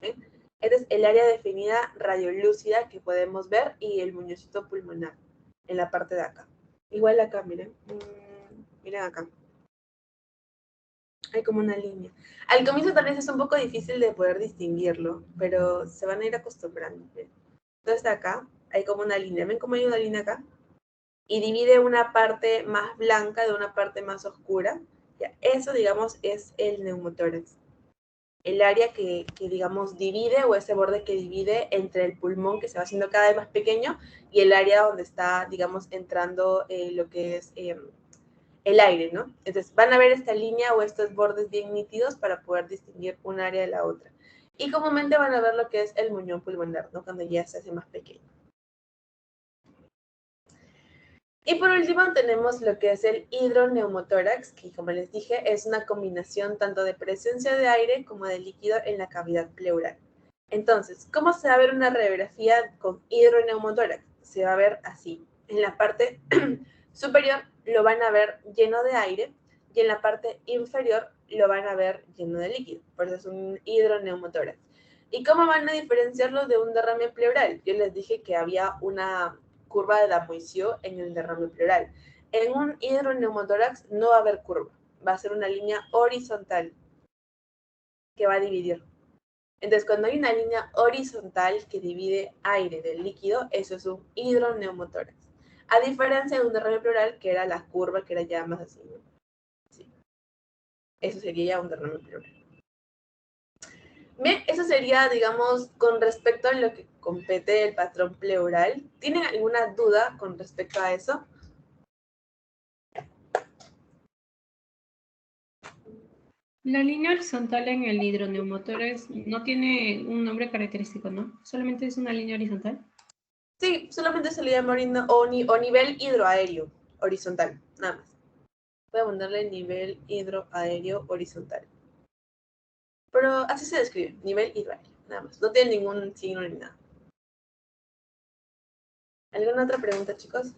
¿Ven? Este es el área definida radiolúcida que podemos ver y el muñoncito pulmonar en la parte de acá. Igual acá, miren. Miren acá. Hay como una línea. Al comienzo tal vez es un poco difícil de poder distinguirlo, pero se van a ir acostumbrando. ¿Ven? Entonces acá hay como una línea. ¿Ven cómo hay una línea acá? Y divide una parte más blanca de una parte más oscura. Ya, eso, digamos, es el neumotórax. El área que, digamos, divide, o ese borde que divide entre el pulmón que se va haciendo cada vez más pequeño y el área donde está, digamos, entrando lo que es el aire, ¿no? Entonces van a ver esta línea o estos bordes bien nítidos para poder distinguir un área de la otra. Y comúnmente van a ver lo que es el muñón pulmonar, ¿no? Cuando ya se hace más pequeño. Y por último tenemos lo que es el hidroneumotórax, que como les dije es una combinación tanto de presencia de aire como de líquido en la cavidad pleural. Entonces, ¿cómo se va a ver una radiografía con hidroneumotórax? Se va a ver así. En la parte superior lo van a ver lleno de aire y en la parte inferior lo van a ver lleno de líquido. Por eso es un hidroneumotórax. ¿Y cómo van a diferenciarlo de un derrame pleural? Yo les dije que había una curva de Damoiseau en el derrame pleural. En un hidroneumotórax no va a haber curva, va a ser una línea horizontal que va a dividir. Entonces, cuando hay una línea horizontal que divide aire del líquido, eso es un hidroneumotórax. A diferencia de un derrame pleural, que era la curva, que era ya más así, ¿no? Sí. Eso sería ya un derrame pleural. Bien, eso sería, digamos, con respecto a lo que compete el patrón pleural. ¿Tienen alguna duda con respecto a eso? La línea horizontal en el hidroneumotórax no tiene un nombre característico, ¿no? Solamente es una línea horizontal. Sí, solamente se le llama o nivel hidroaéreo horizontal, nada más. Voy a ponerle nivel hidroaéreo horizontal. Pero así se describe, nivel hidroaéreo, nada más. No tiene ningún signo ni nada. ¿Alguna otra pregunta, chicos?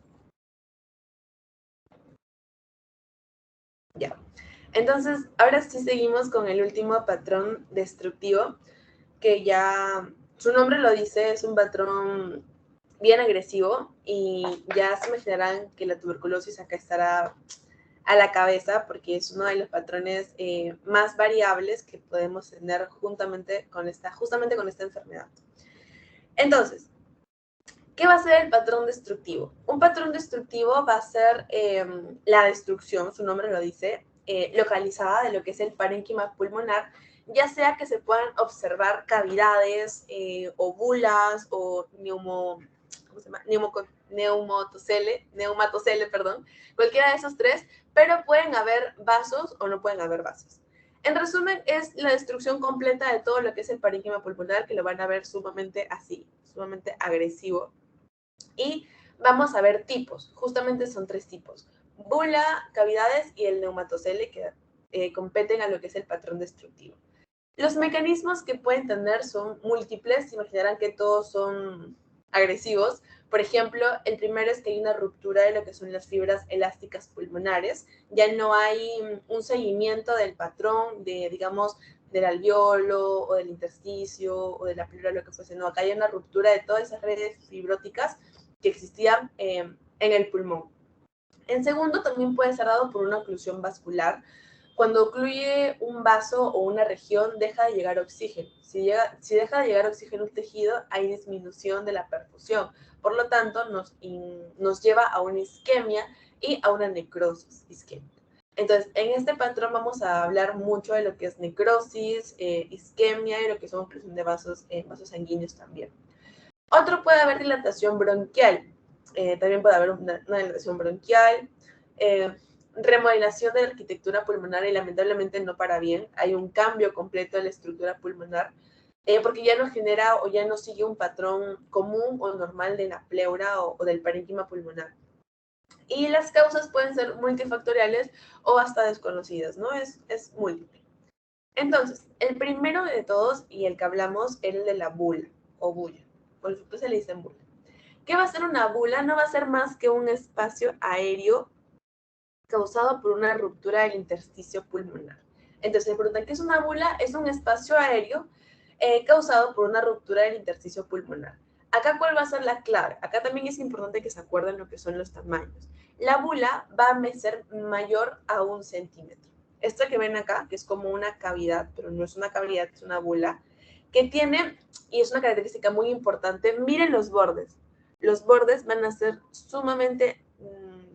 Ya. Entonces, ahora sí seguimos con el último patrón destructivo, que ya su nombre lo dice, es un patrón bien agresivo y ya se imaginarán que la tuberculosis acá estará a la cabeza porque es uno de los patrones más variables que podemos tener justamente con esta enfermedad. Entonces, ¿Qué va a ser el patrón destructivo? Un patrón destructivo va a ser la destrucción, su nombre lo dice, localizada de lo que es el parénquima pulmonar, ya sea que se puedan observar cavidades o bulas o neumatocele, perdón, cualquiera de esos tres, pero pueden haber vasos o no pueden haber vasos. En resumen, es la destrucción completa de todo lo que es el parénquima pulmonar, que lo van a ver sumamente así, sumamente agresivo. Y vamos a ver tipos, justamente son 3 tipos: bula, cavidades y el neumatocele, que competen a lo que es el patrón destructivo. Los mecanismos que pueden tener son múltiples, se imaginarán que todos son agresivos. Por ejemplo, el primero es que hay una ruptura de lo que son las fibras elásticas pulmonares, ya no hay un seguimiento del patrón de, digamos, del alveolo o del intersticio o de la pleura, lo que fuese, no, acá hay una ruptura de todas esas redes fibróticas que existían en el pulmón. En segundo, también puede ser dado por una oclusión vascular. Cuando ocluye un vaso o una región, deja de llegar oxígeno. Si deja de llegar oxígeno a un tejido, hay disminución de la perfusión. Por lo tanto, nos lleva a una isquemia y a una necrosis isquémica. Entonces, en este patrón vamos a hablar mucho de lo que es necrosis, isquemia y lo que son oclusión de vasos sanguíneos también. Otro puede haber dilatación bronquial. También puede haber una dilatación bronquial, remodelación de la arquitectura pulmonar y lamentablemente no para bien. Hay un cambio completo de la estructura pulmonar porque ya no genera o ya no sigue un patrón común o normal de la pleura o del parénquima pulmonar. Y las causas pueden ser multifactoriales o hasta desconocidas, ¿no? Es múltiple. Entonces, el primero de todos y el que hablamos es el de la bula o bulla. Por ejemplo, se le dice bula. ¿Qué va a ser una bula? No va a ser más que un espacio aéreo causado por una ruptura del intersticio pulmonar. Entonces, me preguntan, ¿qué es una bula? Es un espacio aéreo causado por una ruptura del intersticio pulmonar. Acá, ¿cuál va a ser la clave? Acá también es importante que se acuerden lo que son los tamaños. La bula va a ser mayor a 1 centímetro. Esto que ven acá, que es como una cavidad, pero no es una cavidad, es una bula, que tiene, y es una característica muy importante, miren los bordes. Los bordes van a ser sumamente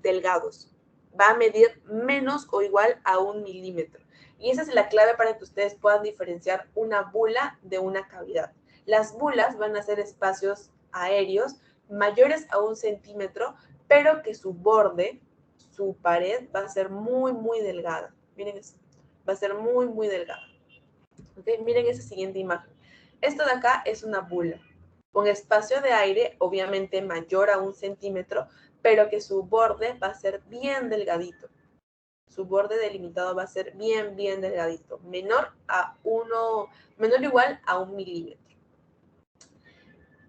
delgados. Va a medir menos o igual a 1 milímetro. Y esa es la clave para que ustedes puedan diferenciar una bula de una cavidad. Las bulas van a ser espacios aéreos mayores a 1 centímetro, pero que su borde, su pared, va a ser muy, muy delgada. Miren eso. Va a ser muy, muy delgada. ¿Okay? Miren esa siguiente imagen. Esto de acá es una bula, con espacio de aire obviamente mayor a 1 centímetro, pero que su borde va a ser bien delgadito. Su borde delimitado va a ser bien, bien delgadito, menor o igual a 1 milímetro.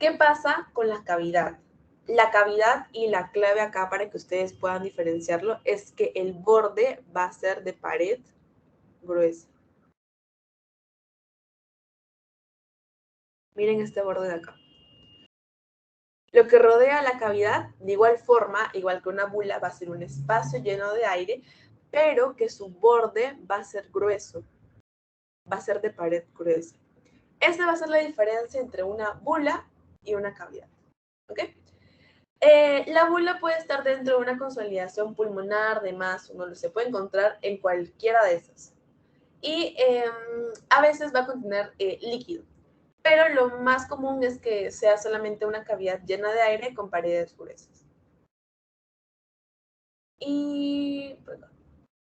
¿Qué pasa con la cavidad? La cavidad, y la clave acá para que ustedes puedan diferenciarlo, es que el borde va a ser de pared gruesa. Miren este borde de acá. Lo que rodea la cavidad, de igual forma, igual que una bula, va a ser un espacio lleno de aire, pero que su borde va a ser grueso, va a ser de pared gruesa. Esa va a ser la diferencia entre una bula y una cavidad. ¿Ok? La bula puede estar dentro de una consolidación pulmonar, de más, uno se puede encontrar en cualquiera de esas. Y a veces va a contener líquido. Pero lo más común es que sea solamente una cavidad llena de aire con paredes gruesas. Y, perdón,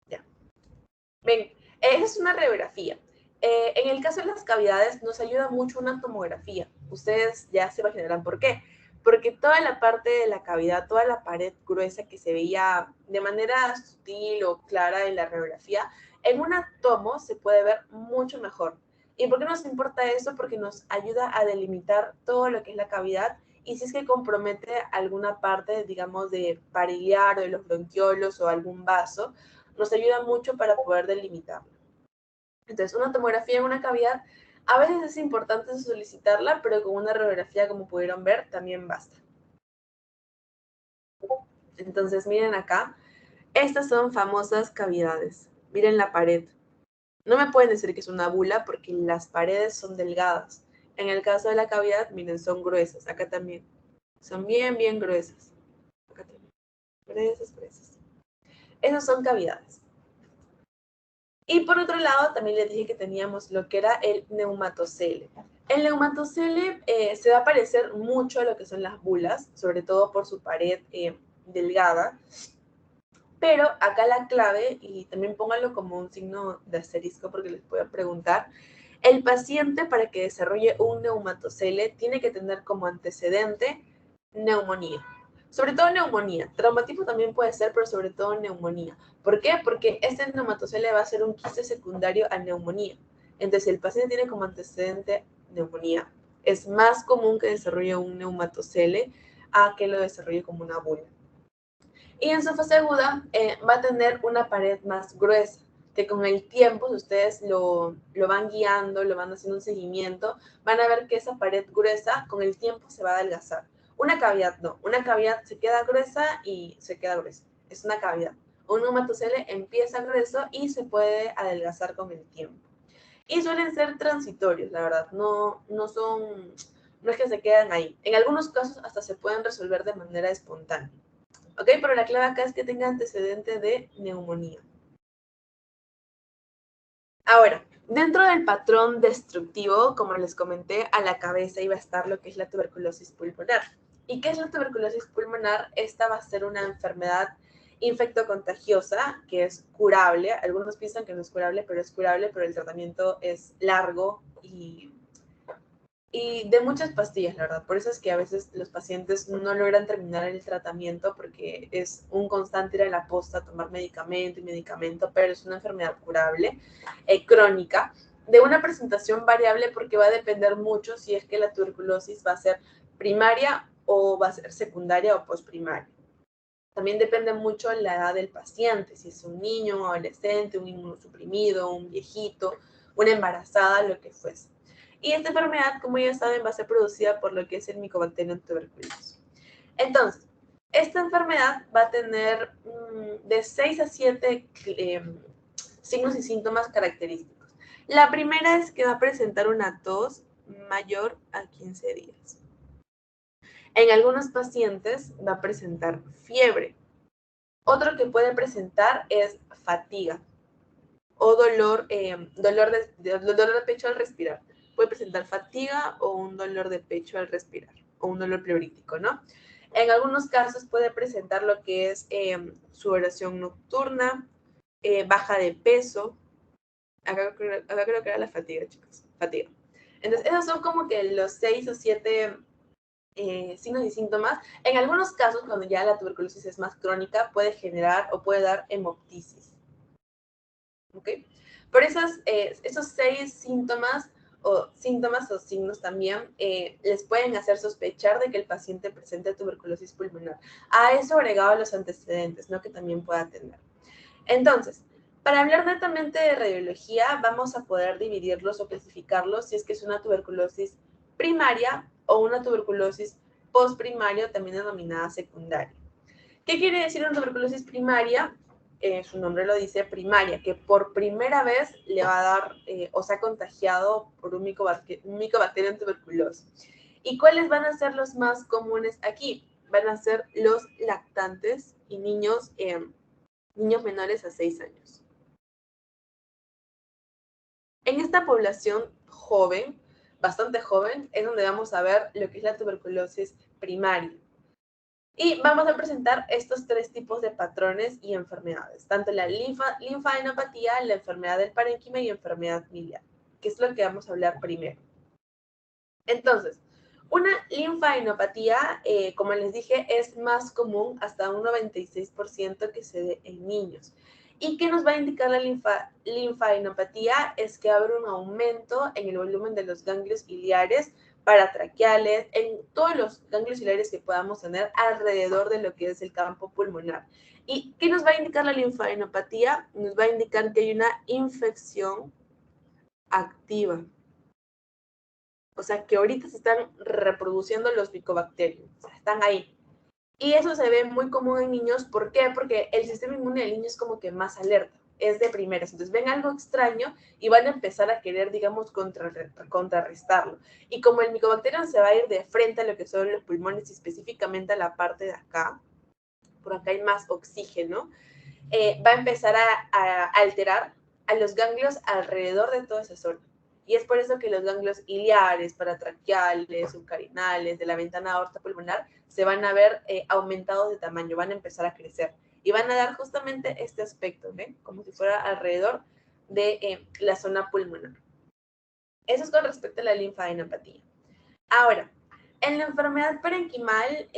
ya. Ven, es una radiografía. En el caso de las cavidades nos ayuda mucho una tomografía. Ustedes ya se imaginarán por qué. Porque toda la parte de la cavidad, toda la pared gruesa que se veía de manera sutil o clara en la radiografía, en una tomo se puede ver mucho mejor. ¿Y por qué nos importa eso? Porque nos ayuda a delimitar todo lo que es la cavidad y si es que compromete alguna parte, digamos, de pariliar o de los bronquiolos o algún vaso, nos ayuda mucho para poder delimitarlo. Entonces, una tomografía en una cavidad, a veces es importante solicitarla, pero con una radiografía, como pudieron ver, también basta. Entonces, miren acá, estas son famosas cavidades. Miren la pared. No me pueden decir que es una bula porque las paredes son delgadas. En el caso de la cavidad, miren, son gruesas. Acá también Son bien, bien gruesas. Acá tenemos. Gruesas, gruesas. Esas son cavidades. Y por otro lado, también les dije que teníamos lo que era el neumatocele. El neumatocele se va a parecer mucho a lo que son las bulas, sobre todo por su pared delgada. Pero acá la clave, y también pónganlo como un signo de asterisco porque les voy a preguntar, el paciente para que desarrolle un neumatocele tiene que tener como antecedente neumonía. Sobre todo neumonía. Traumatismo también puede ser, pero sobre todo neumonía. ¿Por qué? Porque este neumatocele va a ser un quiste secundario a neumonía. Entonces, si el paciente tiene como antecedente neumonía, es más común que desarrolle un neumatocele a que lo desarrolle como una bula. Y en su fase aguda va a tener una pared más gruesa, que con el tiempo, si ustedes lo van guiando, lo van haciendo un seguimiento, van a ver que esa pared gruesa con el tiempo se va a adelgazar. Una cavidad no, una cavidad se queda gruesa y se queda gruesa, es una cavidad. Un neumatocele empieza grueso y se puede adelgazar con el tiempo. Y suelen ser transitorios, la verdad, no es que se quedan ahí. En algunos casos hasta se pueden resolver de manera espontánea. ¿Ok? Pero la clave acá es que tenga antecedente de neumonía. Ahora, dentro del patrón destructivo, como les comenté, a la cabeza iba a estar lo que es la tuberculosis pulmonar. ¿Y qué es la tuberculosis pulmonar? Esta va a ser una enfermedad infectocontagiosa que es curable. Algunos piensan que no es curable, pero el tratamiento es largo y de muchas pastillas, la verdad. Por eso es que a veces los pacientes no logran terminar el tratamiento porque es un constante ir a la posta a tomar medicamento y medicamento, pero es una enfermedad curable, crónica, de una presentación variable porque va a depender mucho si es que la tuberculosis va a ser primaria o va a ser secundaria o postprimaria. También depende mucho la edad del paciente, si es un niño, un adolescente, un inmunosuprimido, un viejito, una embarazada, lo que fuese. Y esta enfermedad, como ya saben, va a ser producida por lo que es el Mycobacterium tuberculosis. Entonces, esta enfermedad va a tener de 6 a 7 signos y síntomas característicos. La primera es que va a presentar una tos mayor a 15 días. En algunos pacientes va a presentar fiebre. Otro que puede presentar es fatiga o dolor de pecho al respirar. Puede presentar fatiga o un dolor de pecho al respirar, o un dolor pleurítico, ¿no? En algunos casos puede presentar lo que es sudoración nocturna, baja de peso. Acá creo que era la fatiga, chicos. Fatiga. Entonces, esos son como que los 6 o 7 signos y síntomas. En algunos casos, cuando ya la tuberculosis es más crónica, puede generar o puede dar hemoptisis. ¿Ok? Por esos 6 síntomas o signos también les pueden hacer sospechar de que el paciente presente tuberculosis pulmonar. A eso agregado los antecedentes, ¿no? Que también pueda tener. Entonces, para hablar netamente de radiología, vamos a poder dividirlos o clasificarlos si es que es una tuberculosis primaria o una tuberculosis postprimaria, también denominada secundaria. ¿Qué quiere decir una tuberculosis primaria? Su nombre lo dice, primaria, que por primera vez le va a dar o se ha contagiado por un Mycobacterium tuberculosis. ¿Y cuáles van a ser los más comunes aquí? Van a ser los lactantes y niños menores a 6 años. En esta población joven, bastante joven, es donde vamos a ver lo que es la tuberculosis primaria. Y vamos a presentar estos 3 tipos de patrones y enfermedades, tanto la linfadenopatía, la enfermedad del parénquima y enfermedad miliar, que es lo que vamos a hablar primero. Entonces, una linfadenopatía, como les dije, es más común, hasta un 96% que se dé en niños. ¿Y qué nos va a indicar la linfadenopatía? Es que habrá un aumento en el volumen de los ganglios iliares, paratraqueales, en todos los ganglios ciliares que podamos tener alrededor de lo que es el campo pulmonar. ¿Y qué nos va a indicar la linfadenopatía? Nos va a indicar que hay una infección activa. O sea, que ahorita se están reproduciendo los Mycobacterium, o sea, están ahí. Y eso se ve muy común en niños, ¿por qué? Porque el sistema inmune del niño es como que más alerta. es de primeras. Entonces ven algo extraño y van a empezar a querer, digamos, contrarrestarlo. Y como el Mycobacterium se va a ir de frente a lo que son los pulmones y específicamente a la parte de acá, por acá hay más oxígeno, va a empezar a alterar a los ganglios alrededor de toda esa zona. Y es por eso que los ganglios iliares, paratraqueales, subcarinales, de la ventana aorta pulmonar, se van a ver aumentados de tamaño, van a empezar a crecer. Y van a dar justamente este aspecto, ¿ven? Como si fuera alrededor de la zona pulmonar. Eso es con respecto a la linfadenopatía. Ahora, en la enfermedad parenquimal,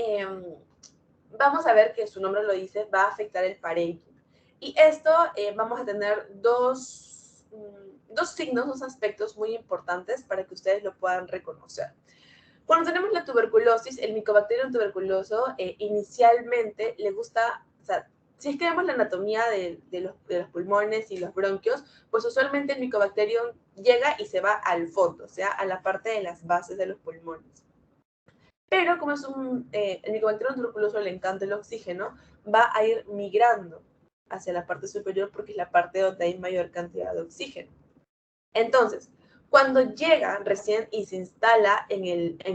vamos a ver que su nombre lo dice, va a afectar el parénquima. Y esto vamos a tener dos signos, dos aspectos muy importantes para que ustedes lo puedan reconocer. Cuando tenemos la tuberculosis, el Mycobacterium tuberculoso inicialmente le gusta, o sea, si es que vemos la anatomía de los pulmones y los bronquios, pues usualmente el Mycobacterium llega y se va al fondo, o sea, a la parte de las bases de los pulmones. Pero como es el Mycobacterium tuberculoso le encanta el oxígeno, va a ir migrando hacia la parte superior porque es la parte donde hay mayor cantidad de oxígeno. Entonces, cuando llega recién y se instala en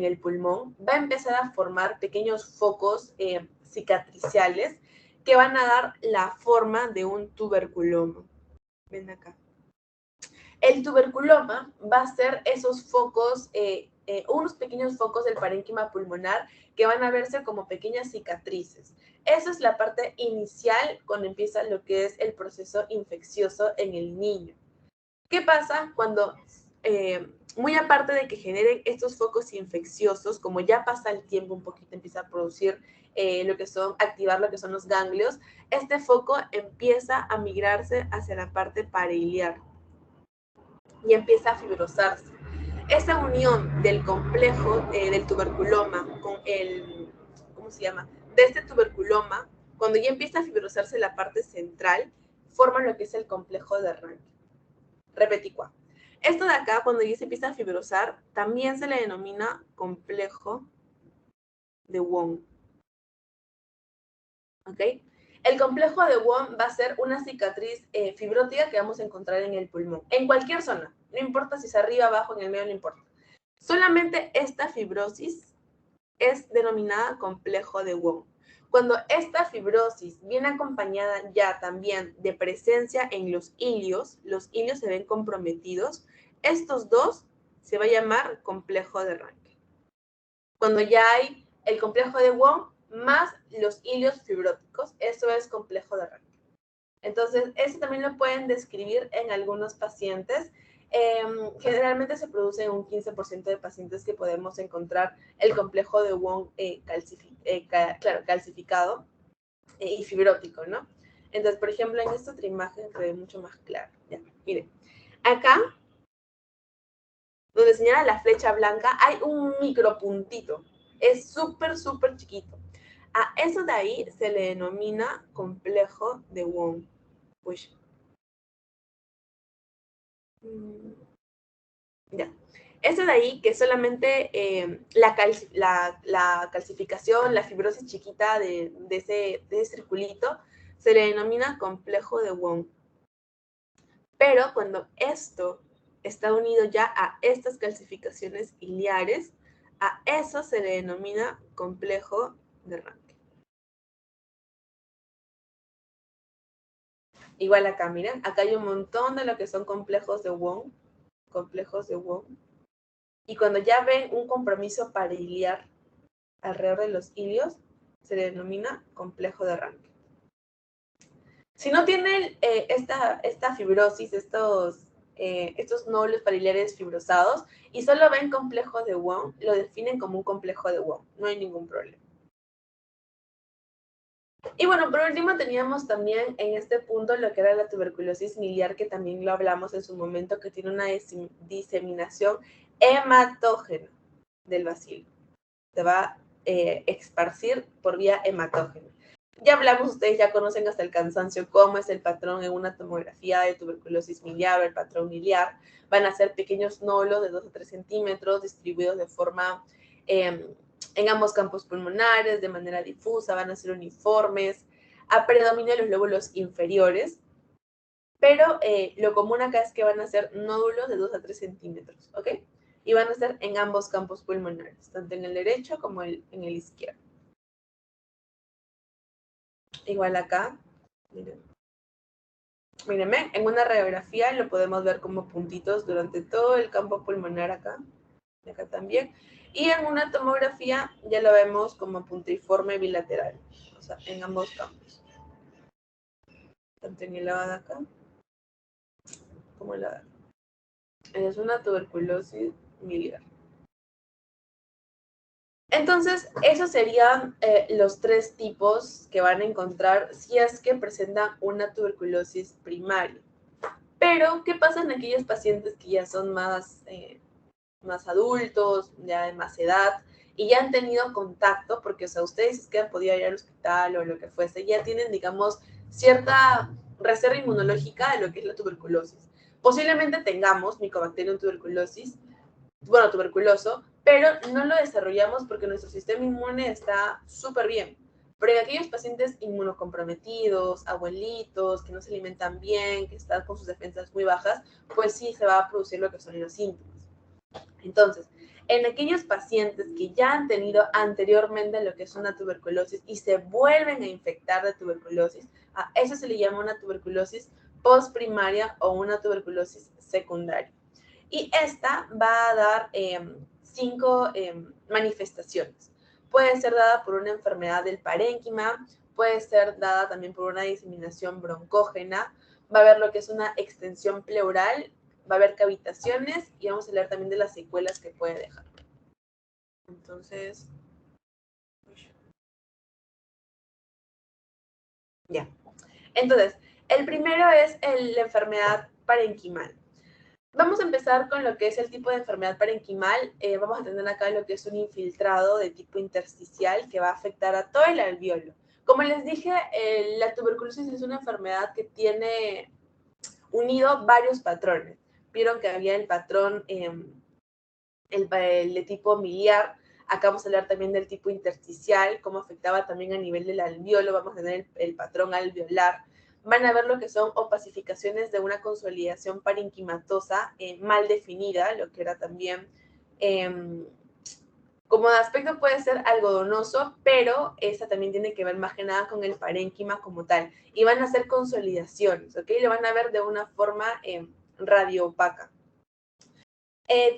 el pulmón, va a empezar a formar pequeños focos cicatriciales que van a dar la forma de un tuberculoma. Ven acá. El tuberculoma va a ser esos focos, unos pequeños focos del parénquima pulmonar que van a verse como pequeñas cicatrices. Esa es la parte inicial cuando empieza lo que es el proceso infeccioso en el niño. ¿Qué pasa cuando, muy aparte de que generen estos focos infecciosos, como ya pasa el tiempo un poquito, empieza a producir activar lo que son los ganglios, este foco empieza a migrarse hacia la parte parahiliar y empieza a fibrosarse. Esa unión del complejo del tuberculoma con ¿cómo se llama? De este tuberculoma, cuando ya empieza a fibrosarse la parte central, forma lo que es el complejo de Ranke. Repeticua. Esto de acá, cuando ya se empieza a fibrosar, también se le denomina complejo de Wong. ¿Ok? El complejo de Wong va a ser una cicatriz fibrótica que vamos a encontrar en el pulmón, en cualquier zona, no importa si es arriba, abajo, en el medio, no importa. Solamente esta fibrosis es denominada complejo de Wong. Cuando esta fibrosis viene acompañada ya también de presencia en los ilios se ven comprometidos, estos dos se va a llamar complejo de Ranke. Cuando ya hay el complejo de Wong más los ilios fibróticos, eso es complejo de Ranke. Entonces, eso también lo pueden describir en algunos pacientes. Generalmente se produce en un 15% de pacientes que podemos encontrar el complejo de Wong calcificado y fibrótico, ¿no? Entonces, por ejemplo, en esta otra imagen se ve mucho más claro. Ya, miren, acá, donde señala la flecha blanca, hay un micropuntito. Es súper, súper chiquito. A eso de ahí se le denomina complejo de Wong. Uy. Ya. Eso de ahí, que solamente la calcificación, la fibrosis chiquita de ese circulito, se le denomina complejo de Wong. Pero cuando esto está unido ya a estas calcificaciones iliares, a eso se le denomina complejo de Ranke. Igual acá, miren, acá hay un montón de lo que son complejos de Wong. Complejos de Wong. Y cuando ya ven un compromiso parahiliar alrededor de los ilios, se le denomina complejo de Ranke. Si no tienen esta fibrosis, estos nódulos parahiliares fibrosados, y solo ven complejos de Wong, lo definen como un complejo de Wong. No hay ningún problema. Y bueno, por último teníamos también en este punto lo que era la tuberculosis miliar, que también lo hablamos en su momento, que tiene una diseminación hematógena del bacilo. Se va a esparcir por vía hematógena. Ya hablamos, ustedes ya conocen hasta el cansancio cómo es el patrón en una tomografía de tuberculosis miliar o el patrón miliar. Van a ser pequeños nódulos de 2 a 3 centímetros distribuidos de forma en ambos campos pulmonares, de manera difusa, van a ser uniformes, a predominio de los lóbulos inferiores. pero lo común acá es que van a ser nódulos de 2 a 3 centímetros, ¿ok? Y van a ser en ambos campos pulmonares, tanto en el derecho como en el izquierdo. Igual acá, miren. Mírenme, en una radiografía lo podemos ver como puntitos durante todo el campo pulmonar acá, y acá también. Y en una tomografía ya lo vemos como puntiforme bilateral, o sea, en ambos campos. Tanto en el lado de acá como en la de acá. Es una tuberculosis miliar. Entonces, esos serían los 3 tipos que van a encontrar si es que presentan una tuberculosis primaria. Pero, ¿qué pasa en aquellos pacientes que ya son más adultos, ya de más edad, y ya han tenido contacto? Porque, o sea, ustedes es que han podido ir al hospital o lo que fuese, ya tienen, digamos, cierta reserva inmunológica de lo que es la tuberculosis. Posiblemente tengamos Mycobacterium tuberculoso, pero no lo desarrollamos porque nuestro sistema inmune está súper bien. Pero en aquellos pacientes inmunocomprometidos, abuelitos, que no se alimentan bien, que están con sus defensas muy bajas, pues sí se va a producir lo que son los síntomas. Entonces, en aquellos pacientes que ya han tenido anteriormente lo que es una tuberculosis y se vuelven a infectar de tuberculosis, a eso se le llama una tuberculosis postprimaria o una tuberculosis secundaria. Y esta va a dar 5 manifestaciones. Puede ser dada por una enfermedad del parénquima, puede ser dada también por una diseminación broncógena, va a haber lo que es una extensión pleural, va a haber cavitaciones y vamos a hablar también de las secuelas que puede dejar. Entonces, ya. Entonces, el primero es la enfermedad parenquimal. Vamos a empezar con lo que es el tipo de enfermedad parenquimal. Vamos a tener acá lo que es un infiltrado de tipo intersticial que va a afectar a todo el alveolo. Como les dije, la tuberculosis es una enfermedad que tiene unido varios patrones. Vieron que había el patrón, el de tipo miliar. Acá vamos a hablar también del tipo intersticial, cómo afectaba también a nivel del alveolo. Vamos a tener el patrón alveolar. Van a ver lo que son opacificaciones de una consolidación parenquimatosa mal definida, lo que era también, como de aspecto puede ser algodonoso, pero esa también tiene que ver más que nada con el parénquima como tal. Y van a ser consolidaciones, ¿ok? Lo van a ver de una forma radioopaca.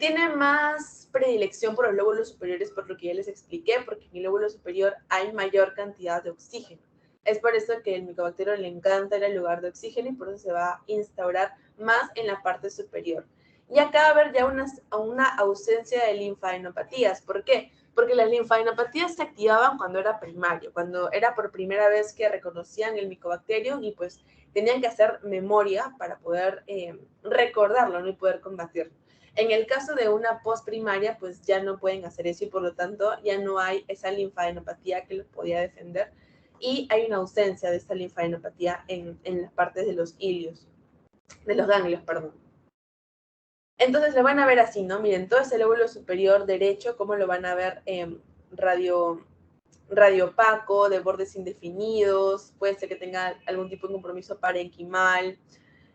Tiene más predilección por los lóbulos superiores, por lo que ya les expliqué, porque en el lóbulo superior hay mayor cantidad de oxígeno. Es por eso que el micobacterio le encanta ir al lugar de oxígeno y por eso se va a instaurar más en la parte superior. Y acá va a haber ya una ausencia de linfadenopatías. ¿Por qué? Porque las linfadenopatías se activaban cuando era primario, cuando era por primera vez que reconocían el micobacterio y pues tenían que hacer memoria para poder recordarlo, ¿no? Y poder combatirlo. En el caso de una postprimaria, pues ya no pueden hacer eso y por lo tanto ya no hay esa linfadenopatía que los podía defender y hay una ausencia de esta linfadenopatía en las partes de los ilios, de los ganglios, perdón. Entonces lo van a ver así, ¿no? Miren, todo ese lóbulo superior derecho, cómo lo van a ver radiopaco, de bordes indefinidos, puede ser que tenga algún tipo de compromiso parenquimal,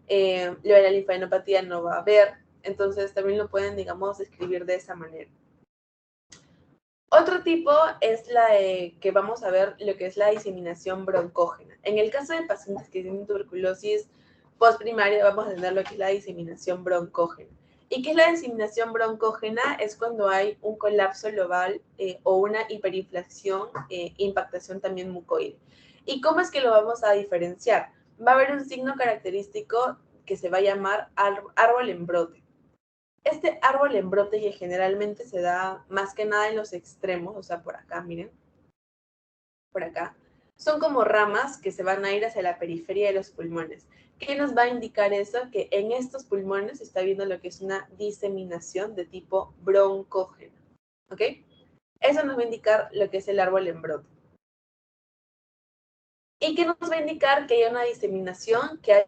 la linfadenopatía no va a haber. Entonces también lo pueden, digamos, describir de esa manera. Otro tipo es la que vamos a ver lo que es la diseminación broncógena. En el caso de pacientes que tienen tuberculosis postprimaria, vamos a tener lo que es la diseminación broncógena. ¿Y qué es la diseminación broncógena? Es cuando hay un colapso lobar o una hiperinflación, impactación también mucoide. ¿Y cómo es que lo vamos a diferenciar? Va a haber un signo característico que se va a llamar árbol en brote. Este árbol en brote que generalmente se da más que nada en los extremos, o sea, por acá, miren, por acá, son como ramas que se van a ir hacia la periferia de los pulmones. ¿Qué nos va a indicar eso? Que en estos pulmones se está viendo lo que es una diseminación de tipo broncógeno, ¿ok? Eso nos va a indicar lo que es el árbol en brote. ¿Y qué nos va a indicar? Que hay una diseminación, que hay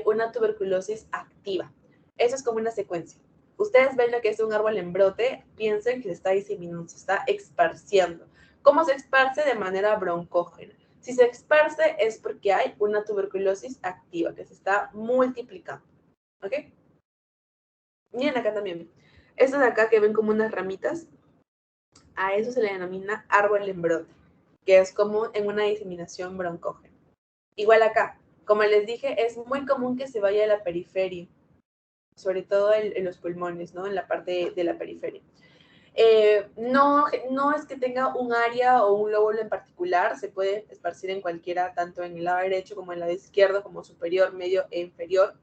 una tuberculosis activa. Eso es como una secuencia. Ustedes ven lo que es un árbol en brote, piensen que se está diseminando, se está esparciendo. ¿Cómo se esparce? De manera broncógena. Si se esparce es porque hay una tuberculosis activa que se está multiplicando. ¿Ok? Miren acá también. Estas de acá que ven como unas ramitas, a eso se le denomina árbol en brote, que es común en una diseminación broncógena. Igual acá, como les dije, es muy común que se vaya a la periferia, sobre todo en los pulmones, ¿no? En la parte de la periferia. No es que tenga un área o un lóbulo en particular, se puede esparcir en cualquiera, tanto en el lado derecho como en el lado izquierdo, como superior, medio e inferior.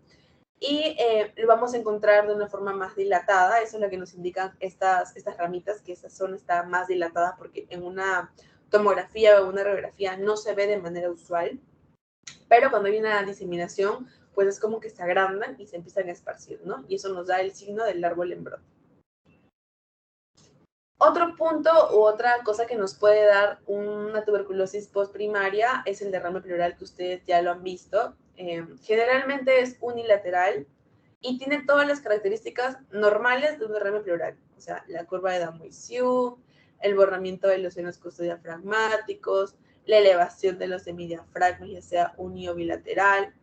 Y lo vamos a encontrar de una forma más dilatada, eso es lo que nos indican estas ramitas, que esa zona está más dilatada porque en una tomografía o una radiografía no se ve de manera usual, pero cuando hay una diseminación, pues es como que se agrandan y se empiezan a esparcir, ¿no? Y eso nos da el signo del árbol en brote. Otro punto u otra cosa que nos puede dar una tuberculosis postprimaria es el derrame pleural, que ustedes ya lo han visto. Generalmente es unilateral y tiene todas las características normales de un derrame pleural. O sea, la curva de Damoiseau, el borramiento de los senos costodiafragmáticos, la elevación de los semidiafragmas, ya sea uni o bilateral.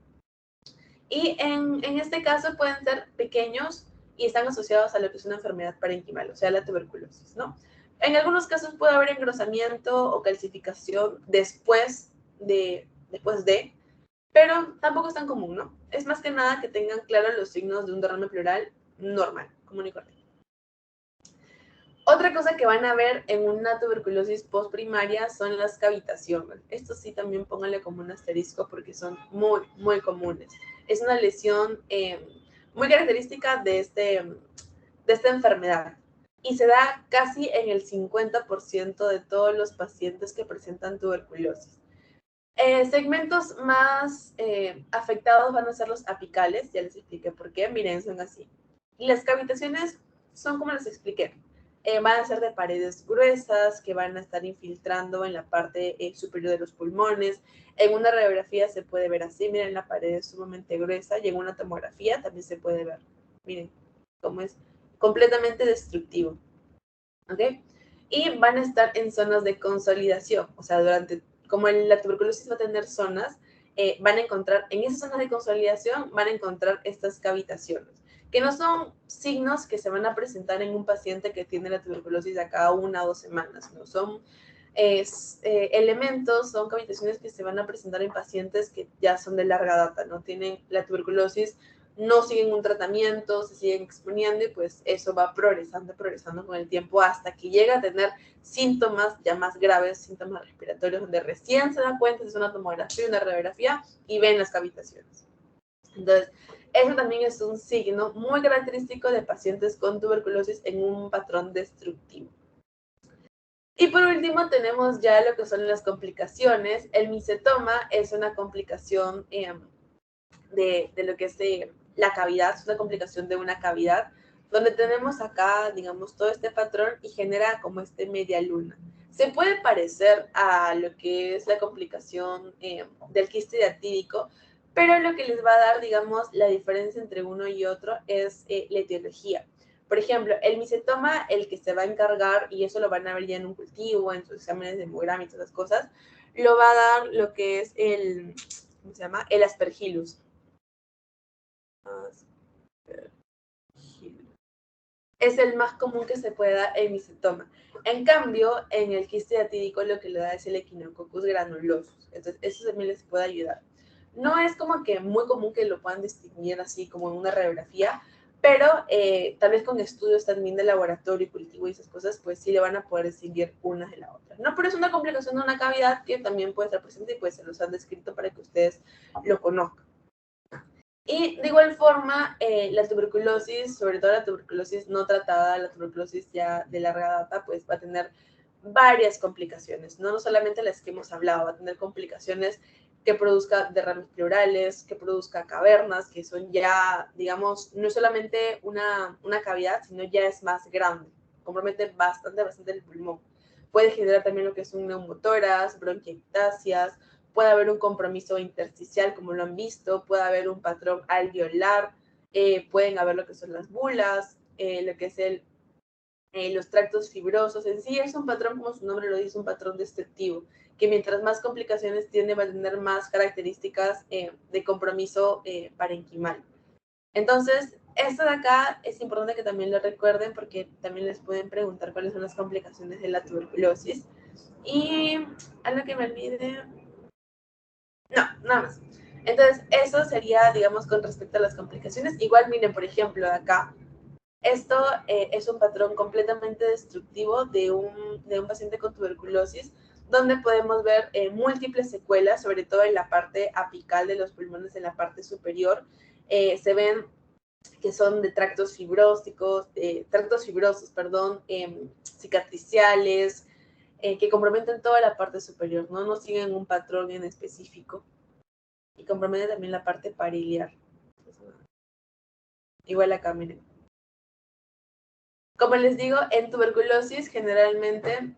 Y en este caso pueden ser pequeños y están asociados a lo que es una enfermedad parenquimal, o sea, la tuberculosis, ¿no? En algunos casos puede haber engrosamiento o calcificación después de, pero tampoco es tan común, ¿no? Es más que nada que tengan claros los signos de un derrame pleural normal, común y corriente. Otra cosa que van a ver en una tuberculosis postprimaria son las cavitaciones. Esto sí también pónganle como un asterisco porque son muy, muy comunes. Es una lesión muy característica de esta enfermedad y se da casi en el 50% de todos los pacientes que presentan tuberculosis. Segmentos más afectados van a ser los apicales, ya les expliqué por qué, miren, son así. Y las cavitaciones son como les expliqué, van a ser de paredes gruesas que van a estar infiltrando en la parte superior de los pulmones. En una radiografía se puede ver así, miren, la pared es sumamente gruesa y en una tomografía también se puede ver, miren, cómo es completamente destructivo, ¿ok? Y van a estar en zonas de consolidación, o sea, como la tuberculosis va a tener zonas, van a encontrar, en esas zonas de consolidación, van a encontrar estas cavitaciones, que no son signos que se van a presentar en un paciente que tiene la tuberculosis de acá 1 o 2 semanas, no son elementos, son cavitaciones que se van a presentar en pacientes que ya son de larga data, no tienen la tuberculosis, no siguen un tratamiento, se siguen exponiendo y pues eso va progresando con el tiempo hasta que llega a tener síntomas ya más graves, síntomas respiratorios, donde recién se da cuenta, es una tomografía, una radiografía y ven las cavitaciones. Entonces, eso también es un signo muy característico de pacientes con tuberculosis en un patrón destructivo. Y por último tenemos ya lo que son las complicaciones. El micetoma es una complicación de lo que es la cavidad, es una complicación de una cavidad, donde tenemos acá, digamos, todo este patrón y genera como media luna. Se puede parecer a lo que es la complicación del quiste diatídico, pero lo que les va a dar, digamos, la diferencia entre uno y otro es la etiología. Por ejemplo, el micetoma, el que se va a encargar, y eso lo van a ver ya en un cultivo, en sus exámenes de hemograma y todas las cosas, lo va a dar lo que es ¿cómo se llama? El aspergillus. Es el más común que se puede dar en micetoma. En cambio, en el quiste diatídico lo que le da es el Echinococcus granulosus. Entonces, eso también les puede ayudar. No es como que muy común que lo puedan distinguir así como en una radiografía, pero tal vez con estudios también de laboratorio, cultivo y esas cosas, pues sí le van a poder distinguir una de la otra. No, pero es una complicación de una cavidad que también puede estar presente y pues se los han descrito para que ustedes lo conozcan. Y de igual forma, la tuberculosis, sobre todo la tuberculosis no tratada, la tuberculosis ya de larga data, pues va a tener varias complicaciones, no solamente las que hemos hablado, va a tener complicaciones que produzca derrames pleurales, que produzca cavernas, que son ya, digamos, no solamente una cavidad, sino ya es más grande, compromete bastante el pulmón. Puede generar también lo que es un neumotórax, bronquiectasias, puede haber un compromiso intersticial, como lo han visto, puede haber un patrón alveolar, pueden haber lo que son las bulas, lo que es los tractos fibrosos. En sí es un patrón, como su nombre lo dice, un patrón destructivo, que mientras más complicaciones tiene, va a tener más características de compromiso parenquimal. Entonces, esto de acá es importante que también lo recuerden porque también les pueden preguntar cuáles son las complicaciones de la tuberculosis. Y algo que me olvide... No, nada más. Entonces, eso sería, digamos, con respecto a las complicaciones. Igual, miren, por ejemplo, de acá, esto es un patrón completamente destructivo de un paciente con tuberculosis, donde podemos ver múltiples secuelas, sobre todo en la parte apical de los pulmones, en la parte superior. Se ven que son de tractos fibrosos, cicatriciales, que comprometen toda la parte superior, ¿no? No siguen un patrón en específico. Y comprometen también la parte pariliar. Igual acá, miren. Como les digo, en tuberculosis generalmente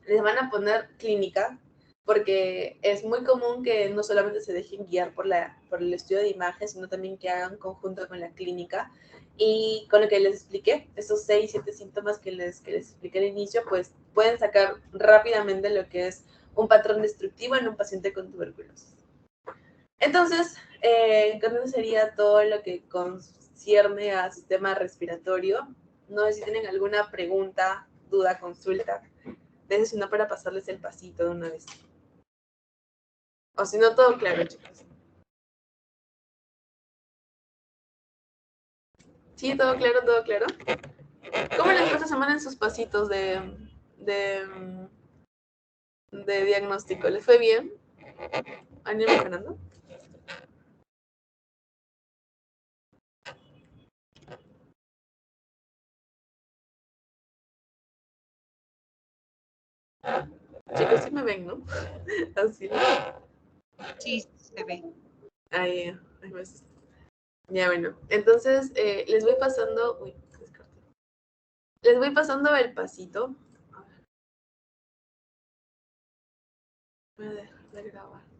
les van a poner clínica, porque es muy común que no solamente se dejen guiar por el estudio de imagen, sino también que hagan conjunto con la clínica. Y con lo que les expliqué, esos 6, 7 síntomas que les expliqué al inicio, pues pueden sacar rápidamente lo que es un patrón destructivo en un paciente con tuberculosis. Entonces, eso sería todo lo que concierne al sistema respiratorio. No sé si tienen alguna pregunta, duda, consulta. Si no, para pasarles el pasito de una vez. O si no, todo claro, chicos. Sí, todo claro, todo claro. ¿Cómo les fue esta semana en sus pasitos de diagnóstico? ¿Les fue bien? ¿Han ido mejorando? Chicos, sí me ven, ¿no? Así. Sí, se ve. Ahí, pues. Ya, bueno. Entonces, les voy pasando... Uy, les voy pasando el pasito. A ver. Voy a dejar de grabar.